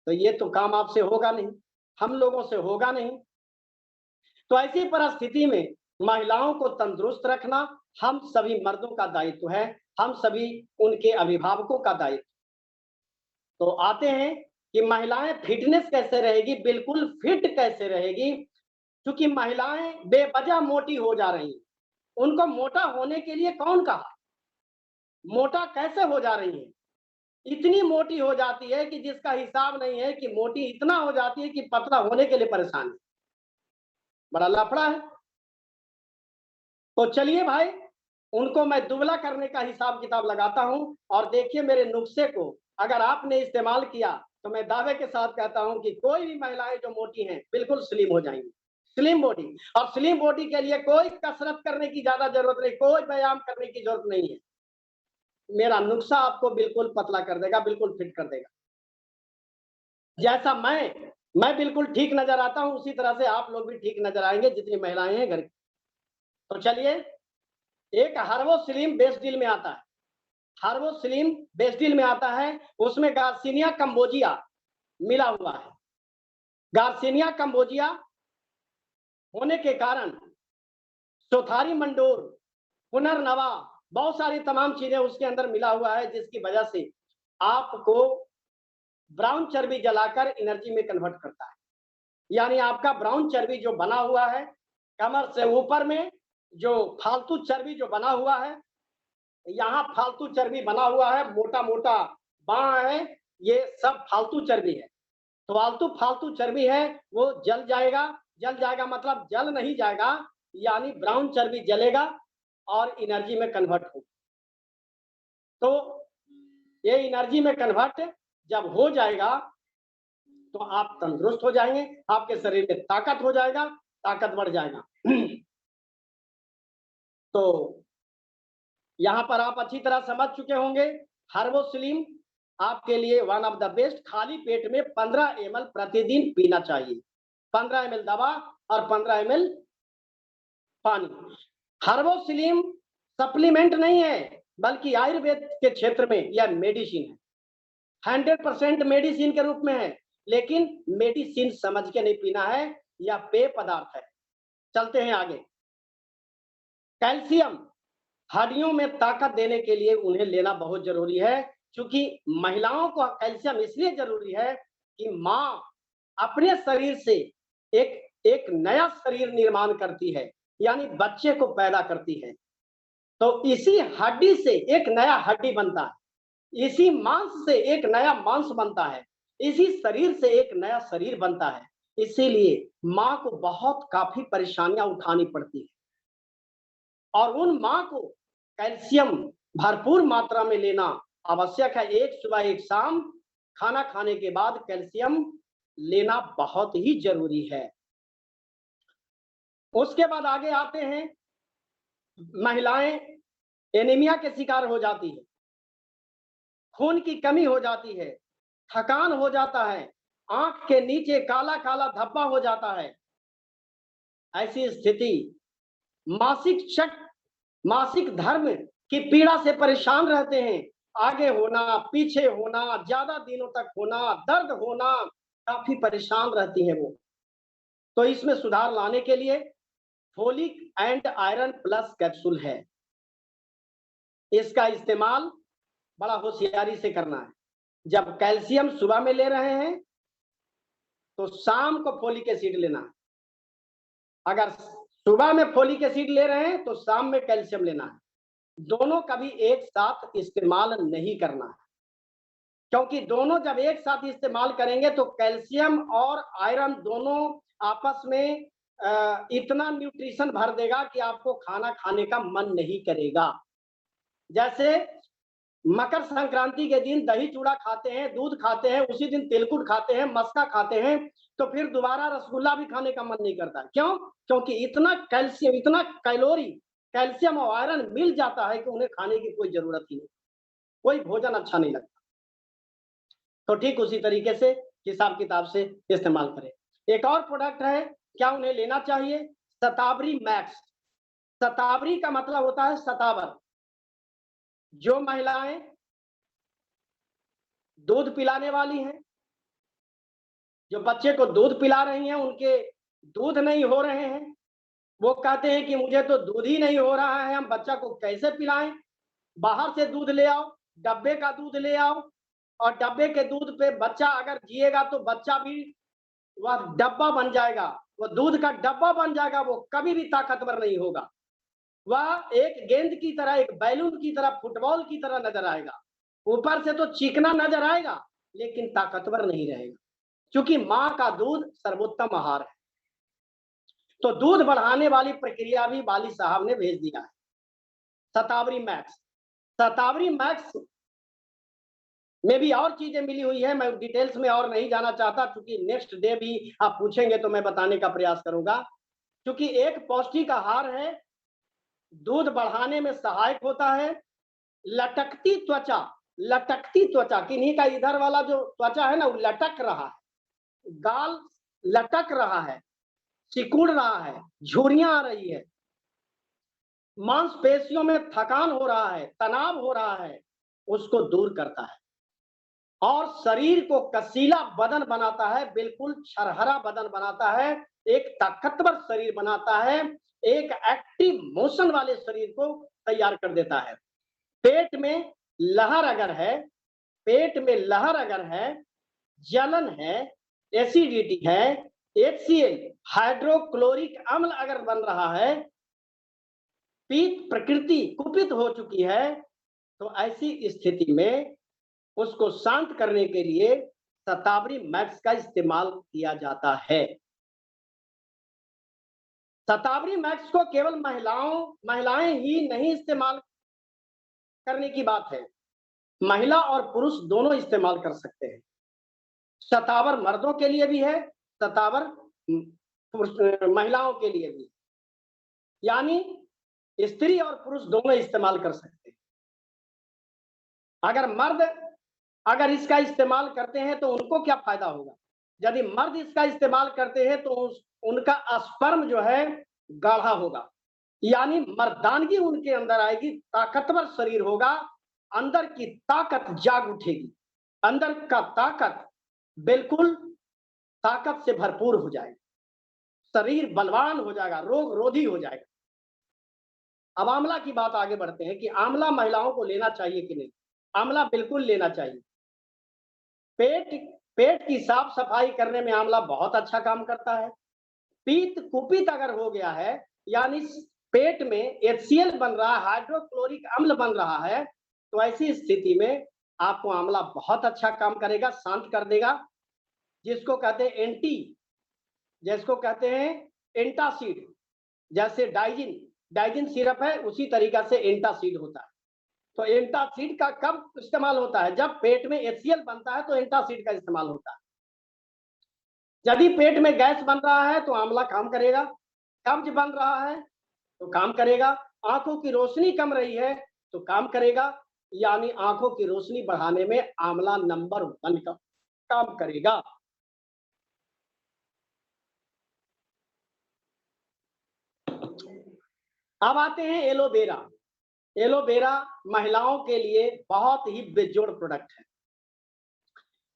तो ये तो काम आपसे होगा नहीं, हम लोगों से होगा नहीं। तो ऐसी परिस्थिति में महिलाओं को तंदुरुस्त रखना हम सभी मर्दों का दायित्व है, हम सभी उनके अभिभावकों का दायित्व। तो आते हैं कि महिलाएं फिटनेस कैसे रहेगी, बिल्कुल फिट कैसे रहेगी। क्योंकि महिलाएं बेवजह मोटी हो जा रही हैं। उनको मोटा होने के लिए कौन कहा? मोटा कैसे हो जा रही है? इतनी मोटी हो जाती है कि जिसका हिसाब नहीं है, कि मोटी इतना हो जाती है कि पतला होने के लिए परेशान है। बड़ा लफड़ा है। तो चलिए भाई, उनको मैं दुबला करने का हिसाब किताब लगाता हूं। और देखिए, मेरे नुस्खे को अगर आपने इस्तेमाल किया तो मैं दावे के साथ कहता हूं कि कोई भी महिलाएं जो मोटी हैं बिल्कुल स्लिम हो जाएंगी। स्लिम बॉडी, और स्लिम बॉडी के लिए कोई कसरत करने की ज्यादा जरूरत नहीं, कोई व्यायाम करने की जरूरत नहीं है। मेरा नुस्खा आपको बिल्कुल पतला कर देगा, बिल्कुल फिट कर देगा। जैसा मैं बिल्कुल ठीक नजर आता हूं, उसी तरह से आप लोग भी ठीक नजर आएंगे, जितनी महिलाएं हैं घर की। तो चलिए, एक हार्बोसिलिम बेस्डिल में आता है, हार्बोसिलिम बेस्डिल में आता है, उसमें गार्सिनिया कंबोजिया मिला हुआ है। गार्सिनिया कंबोजिया होने के कारण चौथारी मंडोर, पुनर्नवा, बहुत सारी तमाम चीजें उसके अंदर मिला हुआ है, जिसकी वजह से आपको ब्राउन चर्बी जलाकर एनर्जी में कन्वर्ट करता है। यानी आपका ब्राउन चर्बी जो बना हुआ है कमर से ऊपर में, जो फालतू चर्बी जो बना हुआ है, यहाँ फालतू चर्बी बना हुआ है, मोटा मोटा बाँ है, ये सब फालतू चर्बी है। तो फालतू फालतू चर्बी है वो जल जाएगा। जल जाएगा मतलब जल नहीं जाएगा, यानी ब्राउन चर्बी जलेगा और एनर्जी में कन्वर्ट होगा। तो ये एनर्जी में कन्वर्ट जब हो जाएगा तो आप तंदुरुस्त हो जाएंगे, आपके शरीर में ताकत हो जाएगा, ताकत बढ़ जाएगा। तो यहां पर आप अच्छी तरह समझ चुके होंगे, हार्बोसिलिम आपके लिए वन ऑफ द बेस्ट। खाली पेट में 15 ml प्रतिदिन पीना चाहिए, 15 ml दवा और 15 ml पानी। हार्बोसिलिम सप्लीमेंट नहीं है, बल्कि आयुर्वेद के क्षेत्र में यह मेडिसिन है, 100% मेडिसिन के रूप में है, लेकिन मेडिसिन समझ के नहीं पीना है, यह पेय पदार्थ है। चलते हैं आगे। कैल्शियम हड्डियों में ताकत देने के लिए उन्हें लेना बहुत जरूरी है, क्योंकि महिलाओं को कैल्शियम इसलिए जरूरी है कि माँ अपने शरीर से एक नया शरीर निर्माण करती है, यानी बच्चे को पैदा करती है। तो इसी हड्डी से एक नया हड्डी बनता है, इसी मांस से एक नया मांस बनता है, इसी शरीर से एक नया शरीर बनता है। इसीलिए माँ को बहुत काफी परेशानियां उठानी पड़ती है, और उन माँ को कैल्शियम भरपूर मात्रा में लेना आवश्यक है। एक सुबह एक शाम खाना खाने के बाद कैल्शियम लेना बहुत ही जरूरी है। उसके बाद आगे आते हैं, महिलाएं एनीमिया के शिकार हो जाती है, खून की कमी हो जाती है, थकान हो जाता है, आंख के नीचे काला काला धब्बा हो जाता है। ऐसी स्थिति मासिक चक्र, मासिक धर्म की पीड़ा से परेशान रहते हैं, आगे होना, पीछे होना, ज्यादा दिनों तक होना, दर्द होना, काफी परेशान रहती हैं वो। तो इसमें सुधार लाने के लिए folic and iron plus capsule है, इसका इस्तेमाल बड़ा होशियारी से करना है। जब कैल्शियम सुबह में ले रहे हैं तो शाम को फोलिक एसिड लेना है, अगर सुबह में फोलिक एसिड ले रहे हैं तो शाम में कैल्शियम लेना है। दोनों कभी एक साथ इस्तेमाल नहीं करना है, क्योंकि दोनों जब एक साथ इस्तेमाल करेंगे तो कैल्शियम और आयरन दोनों आपस में इतना न्यूट्रिशन भर देगा कि आपको खाना खाने का मन नहीं करेगा। जैसे मकर संक्रांति के दिन दही चूड़ा खाते हैं, दूध खाते हैं, उसी दिन तिलकुट खाते हैं, मस्का खाते हैं, तो फिर दोबारा रसगुल्ला भी खाने का मन नहीं करता। क्यों? क्योंकि इतना कैल्शियम, इतना कैलोरी, कैल्शियम और आयरन मिल जाता है कि उन्हें खाने की कोई जरूरत ही नहीं, कोई भोजन अच्छा नहीं लगता। तो ठीक उसी तरीके से हिसाब किताब से इस्तेमाल करें। एक और प्रोडक्ट है, क्या उन्हें लेना चाहिए? शतावरी मैक्स। शतावरी का मतलब होता है शतावर। जो महिलाएं दूध पिलाने वाली हैं, जो बच्चे को दूध पिला रही हैं, उनके दूध नहीं हो रहे हैं, वो कहते हैं कि मुझे तो दूध ही नहीं हो रहा है, हम बच्चा को कैसे पिलाएं? बाहर से दूध ले आओ, डब्बे का दूध ले आओ, और डब्बे के दूध पे बच्चा अगर जिएगा तो बच्चा भी वह डब्बा बन जाएगा, वो दूध का डब्बा बन जाएगा, वो कभी भी ताकतवर नहीं होगा। वह एक गेंद की तरह, एक बैलून की तरह, फुटबॉल की तरह नजर आएगा। ऊपर से तो चिकना नजर आएगा, लेकिन ताकतवर नहीं रहेगा, क्योंकि माँ का दूध सर्वोत्तम आहार है। तो दूध बढ़ाने वाली प्रक्रिया भी वाली साहब ने भेज दिया है, शतावरी मैक्स। शतावरी मैक्स में भी और चीजें मिली हुई है, मैं डिटेल्स में और नहीं जाना चाहता, क्योंकि नेक्स्ट डे भी आप पूछेंगे तो मैं बताने का प्रयास करूंगा। क्योंकि एक पौष्टिक आहार है, दूध बढ़ाने में सहायक होता है। लटकती त्वचा, लटकती त्वचा, किन्हीं का इधर वाला जो त्वचा है ना वो लटक रहा है, गाल लटक रहा है, सिकुड़ रहा है, झुर्रियां आ रही है, मांसपेशियों में थकान हो रहा है, तनाव हो रहा है, उसको दूर करता है और शरीर को कसीला बदन बनाता है, बिल्कुल छरहरा बदन बनाता है, एक ताकतवर शरीर बनाता है, एक एक्टिव मोशन वाले शरीर को तैयार कर देता है। पेट में लहर अगर है, पेट में लहर अगर है, जलन है, एसिडिटी है, HCl हाइड्रोक्लोरिक अम्ल अगर बन रहा है, पीत प्रकृति कुपित हो चुकी है, तो ऐसी स्थिति में उसको शांत करने के लिए शतावरी मैक्स का इस्तेमाल किया जाता है। शतावरी मैक्स को केवल महिलाएं ही नहीं इस्तेमाल करने की बात है, महिला और पुरुष दोनों इस्तेमाल कर सकते हैं। शतावर मर्दों के लिए भी है, शतावर महिलाओं के लिए भी, यानी स्त्री और पुरुष दोनों इस्तेमाल कर सकते हैं। अगर मर्द अगर इसका इस्तेमाल करते हैं तो उनको क्या फायदा होगा? यदि मर्द इसका इस्तेमाल करते हैं तो उनका स्पर्म जो है गाढ़ा होगा, यानी मर्दानगी उनके अंदर आएगी, ताकतवर शरीर होगा, अंदर की ताकत जाग उठेगी, अंदर का ताकत बिल्कुल ताकत से भरपूर हो जाएगा, शरीर बलवान हो जाएगा, रोग रोधी हो जाएगा। अब आंवला की बात आगे बढ़ते हैं कि आंवला महिलाओं को लेना चाहिए कि नहीं। आंवला बिल्कुल लेना चाहिए। पेट पेट की साफ सफाई करने में आंवला बहुत अच्छा काम करता है। पीत कुपित अगर हो गया है, यानी पेट में HCl बन रहा है, हाइड्रोक्लोरिक अम्ल बन रहा है, तो ऐसी स्थिति में आपको आंवला बहुत अच्छा काम करेगा, शांत कर देगा। जिसको कहते हैं जिसको कहते हैं एंटासिड, जैसे डाइजिन सिरप है, उसी तरीका से एंटासिड होता है। तो एंटासिड का कब इस्तेमाल होता है? जब पेट में HCl बनता है तो एंटासिड का इस्तेमाल होता है। यदि पेट में गैस बन रहा है तो आंवला काम करेगा, कब्ज बन रहा है तो काम करेगा, आंखों की रोशनी कम रही है तो काम करेगा, यानी आंखों की रोशनी बढ़ाने में आंवला नंबर 1 का काम करेगा। अब आते हैं एलोवेरा। एलोवेरा महिलाओं के लिए बहुत ही बेजोड़ प्रोडक्ट है,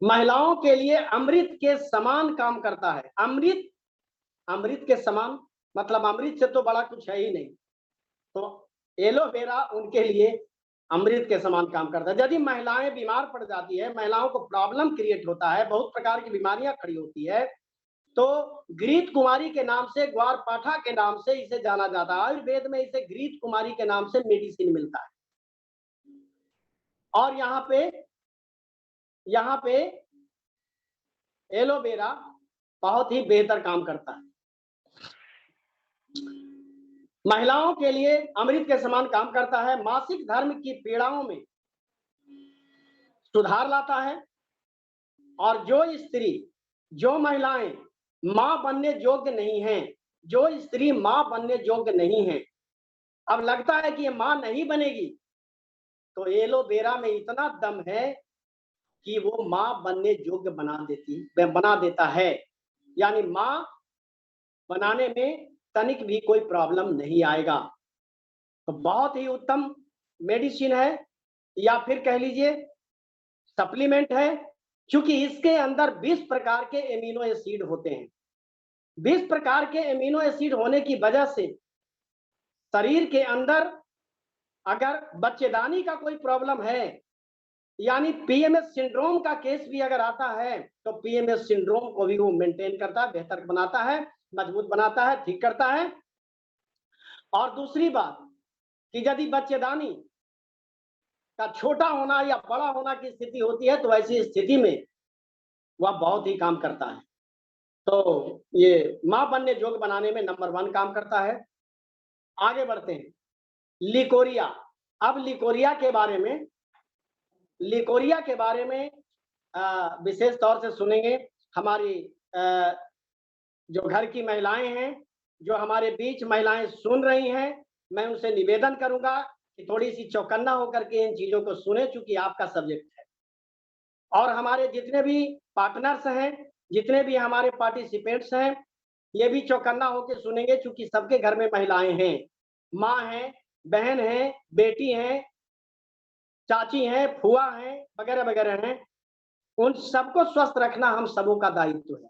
महिलाओं के लिए अमृत के समान काम करता है। अमृत के समान मतलब अमृत से तो बड़ा कुछ है ही नहीं, तो एलोवेरा उनके लिए अमृत के समान काम करता है। यदि महिलाएं बीमार पड़ जाती है, महिलाओं को प्रॉब्लम क्रिएट होता है, बहुत प्रकार की बीमारियां खड़ी होती है, तो घृत कुमारी के नाम से, ग्वार पाठा के नाम से इसे जाना जाता है। आयुर्वेद में इसे घृत कुमारी के नाम से मेडिसिन मिलता है। और यहाँ पे एलोवेरा बहुत ही बेहतर काम करता है, महिलाओं के लिए अमृत के समान काम करता है। मासिक धर्म की पीड़ाओं में सुधार लाता है, और जो महिलाएं मां बनने योग्य नहीं हैं, जो स्त्री मां बनने योग्य नहीं है, अब लगता है कि ये मां नहीं बनेगी, तो एलोवेरा में इतना दम है कि वो मां बनने योग्य बना देता है, यानी मां बनाने में तनिक भी कोई प्रॉब्लम नहीं आएगा। तो बहुत ही उत्तम मेडिसिन है, या फिर कह लीजिए सप्लीमेंट है, क्योंकि इसके अंदर 20 प्रकार के एमिनो एसिड होते हैं। 20 प्रकार के एमिनो एसिड होने की वजह से शरीर के अंदर अगर बच्चेदानी का कोई प्रॉब्लम है, यानी PMS सिंड्रोम का केस भी अगर आता है, तो PMS सिंड्रोम को भी वो मेंटेन करता है, बेहतर बनाता है, मजबूत बनाता है, ठीक करता है। और दूसरी बात कि यदि बच्चेदानी का छोटा होना या बड़ा होना की स्थिति होती है, तो ऐसी स्थिति में वह बहुत ही काम करता है। तो ये मां बनने योग्य बनाने में नंबर 1 काम करता है। आगे बढ़ते हैं, लिकोरिया। अब लिकोरिया के बारे में विशेष तौर से सुनेंगे हमारी जो घर की महिलाएं हैं, जो हमारे बीच महिलाएं सुन रही हैं, मैं उनसे निवेदन करूंगा कि थोड़ी सी चौकन्ना होकर के इन चीजों को सुने, चूंकि आपका सब्जेक्ट है। और हमारे जितने भी पार्टनर्स हैं, जितने भी हमारे पार्टिसिपेंट्स हैं, ये भी चौकन्ना होकर सुनेंगे, चूंकि सबके घर में महिलाएं हैं, माँ हैं, बहन हैं, बेटी हैं, चाची हैं, फुआ हैं, वगैरह वगैरह हैं, उन सबको स्वस्थ रखना हम सबों का दायित्व है।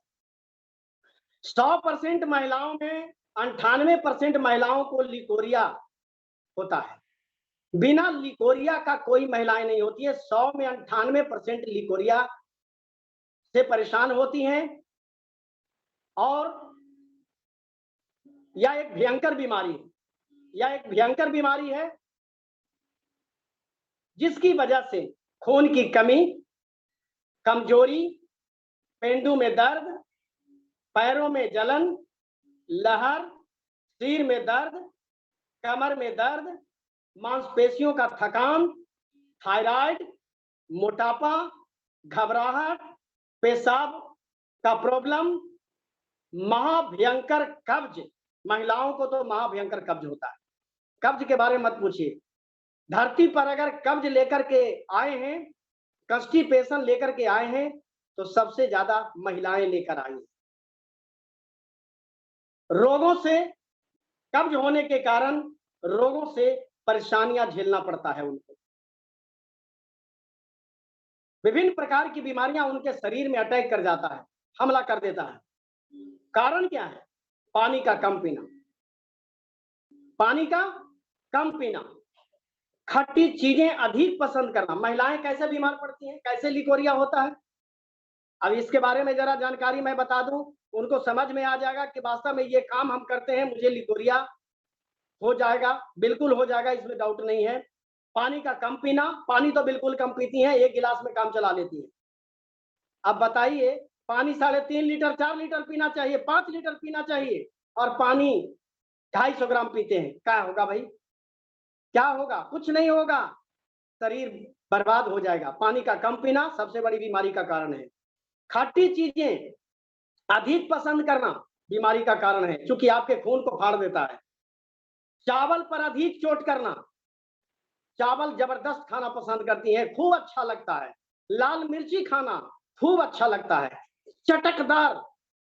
100% महिलाओं में 98% महिलाओं को लिकोरिया होता है। बिना लिकोरिया का कोई महिलाएं नहीं होती है। 100 में 98% लिकोरिया से परेशान होती हैं, और यह एक भयंकर बीमारी है। यह एक भयंकर बीमारी है जिसकी वजह से खून की कमी, कमजोरी, पेंडू में दर्द, पैरों में जलन, लहर, सिर में दर्द, कमर में दर्द, मांसपेशियों का थकान, थायराइड, मोटापा, घबराहट, पेशाब का प्रॉब्लम, महाभयंकर कब्ज। महिलाओं को तो महाभयंकर कब्ज होता है। कब्ज के बारे में मत पूछिए। धरती पर अगर कब्ज लेकर के आए हैं, कंस्टिपेशन लेकर के आए हैं, तो सबसे ज्यादा महिलाएं लेकर आई हैं। रोगों से, कब्ज होने के कारण रोगों से परेशानियां झेलना पड़ता है उनको। विभिन्न प्रकार की बीमारियां उनके शरीर में अटैक कर जाता है, हमला कर देता है। कारण क्या है? पानी का कम पीना, पानी का कम पीना, खट्टी चीजें अधिक पसंद करना। महिलाएं कैसे बीमार पड़ती हैं, कैसे लिकोरिया होता है? अब इसके बारे में जरा जानकारी मैं बता दूं, उनको समझ में आ जाएगा कि वास्तव में ये काम हम करते हैं, मुझे लिकोरिया हो जाएगा, बिल्कुल हो जाएगा, इसमें डाउट नहीं है। पानी का कम पीना, पानी तो बिल्कुल कम पीती हैं, 1 गिलास में काम चला लेती है। अब बताइए, पानी 3.5 लीटर 4 लीटर पीना चाहिए, 5 लीटर पीना चाहिए, और पानी 250 ग्राम पीते हैं। क्या होगा भाई? क्या होगा? कुछ नहीं होगा, शरीर बर्बाद हो जाएगा। पानी का कम पीना सबसे बड़ी बीमारी का कारण है। खट्टी चीजें अधिक पसंद करना बीमारी का कारण है, क्योंकि आपके खून को फाड़ देता है। चावल पर अधिक चोट करना, चावल जबरदस्त खाना पसंद करती हैं, खूब अच्छा लगता है। लाल मिर्ची खाना खूब अच्छा लगता है। चटकदार,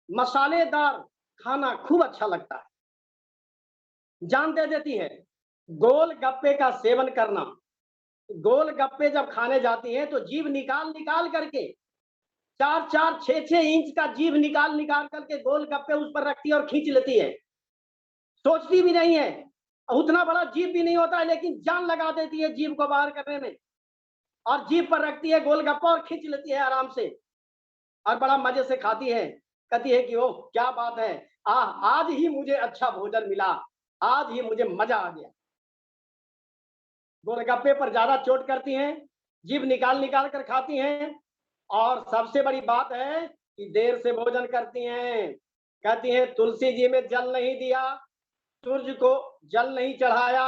मसालेदार खाना खूब अच्छा लगता है। जान दे देती है। गोल गप्पे का सेवन करना, गोल गप्पे जब खाने जाती हैं तो जीभ निकाल निकाल करके 4-4, 6-6 इंच का जीभ निकाल निकाल करके गोल गप्पे उस पर रखती है और खींच लेती है। सोचती भी नहीं है, उतना बड़ा जीभ भी नहीं होता है, लेकिन जान लगा देती है जीभ को बाहर करने में, और जीभ पर रखती है गोलगप्पा और खींच लेती है आराम से, और बड़ा मजे से खाती है। कहती है कि ओह क्या बात है, आज ही मुझे अच्छा भोजन मिला, आज ही मुझे मजा आ गया। गोलगप्पे पर ज्यादा चोट करती हैं, जीभ निकाल निकाल कर खाती हैं, और सबसे बड़ी बात है कि देर से भोजन करती हैं। कहती हैं तुलसी जी में जल नहीं दिया, सूर्य को जल नहीं चढ़ाया,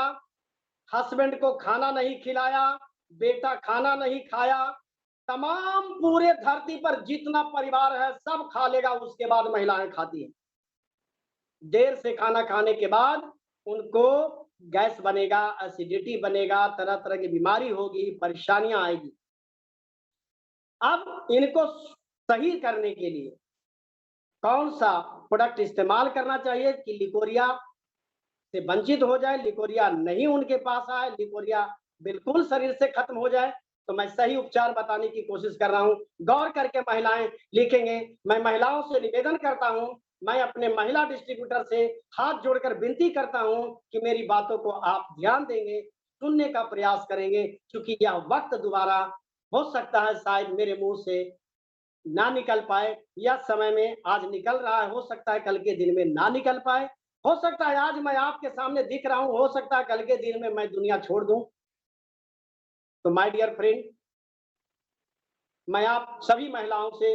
हस्बैंड को खाना नहीं खिलाया, बेटा खाना नहीं खाया, तमाम पूरे धरती पर जितना परिवार है सब खा लेगा, उसके बाद महिलाएं खाती हैं। देर से खाना खाने के बाद उनको गैस बनेगा, एसिडिटी बनेगा, तरह तरह की बीमारी होगी, परेशानियां आएगी। अब इनको सही करने के लिए कौन सा प्रोडक्ट इस्तेमाल करना चाहिए कि लिकोरिया से वंचित हो जाए, लिकोरिया नहीं उनके पास आए, लिकोरिया बिल्कुल शरीर से खत्म हो जाए? तो मैं सही उपचार बताने की कोशिश कर रहा हूं। गौर करके महिलाएं लिखेंगे। मैं महिलाओं से निवेदन करता हूं, मैं अपने महिला डिस्ट्रीब्यूटर से हाथ जोड़कर विनती करता हूं कि मेरी बातों को आप ध्यान देंगे, सुनने का प्रयास करेंगे, क्योंकि यह वक्त दोबारा हो सकता है शायद मेरे मुंह से ना निकल पाए, या समय में आज निकल रहा है, हो सकता है कल के दिन में ना निकल पाए, हो सकता है आज मैं आपके सामने दिख रहा हूं, हो सकता है कल के दिन में मैं दुनिया छोड़ दूं। तो माय डियर फ्रेंड, मैं आप सभी महिलाओं से,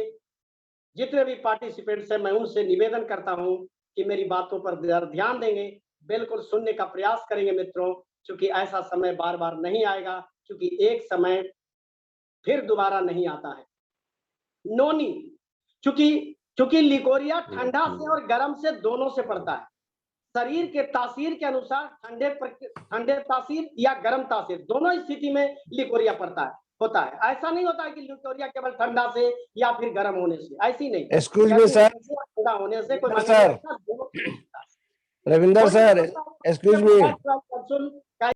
जितने भी पार्टिसिपेंट्स हैं, मैं उनसे निवेदन करता हूं कि मेरी बातों पर ध्यान देंगे, बिल्कुल सुनने का प्रयास करेंगे मित्रों, क्योंकि ऐसा समय बार बार नहीं आएगा, क्योंकि एक समय फिर दोबारा नहीं आता है। नोनी, क्योंकि लिकोरिया ठंडा से और गर्म से दोनों से पड़ता है। शरीर के तासीर के अनुसार ठंडे तासीर या गर्म तासीर दोनों स्थिति में लिकोरिया पड़ता है, होता है। ऐसा नहीं होता है कि लिकोरिया केवल ठंडा से या फिर गर्म होने से, ऐसी नहीं। एक्सक्यूज मी सर, ठंडा होने से कोई sir Ravinder sir, Excuse me. सुन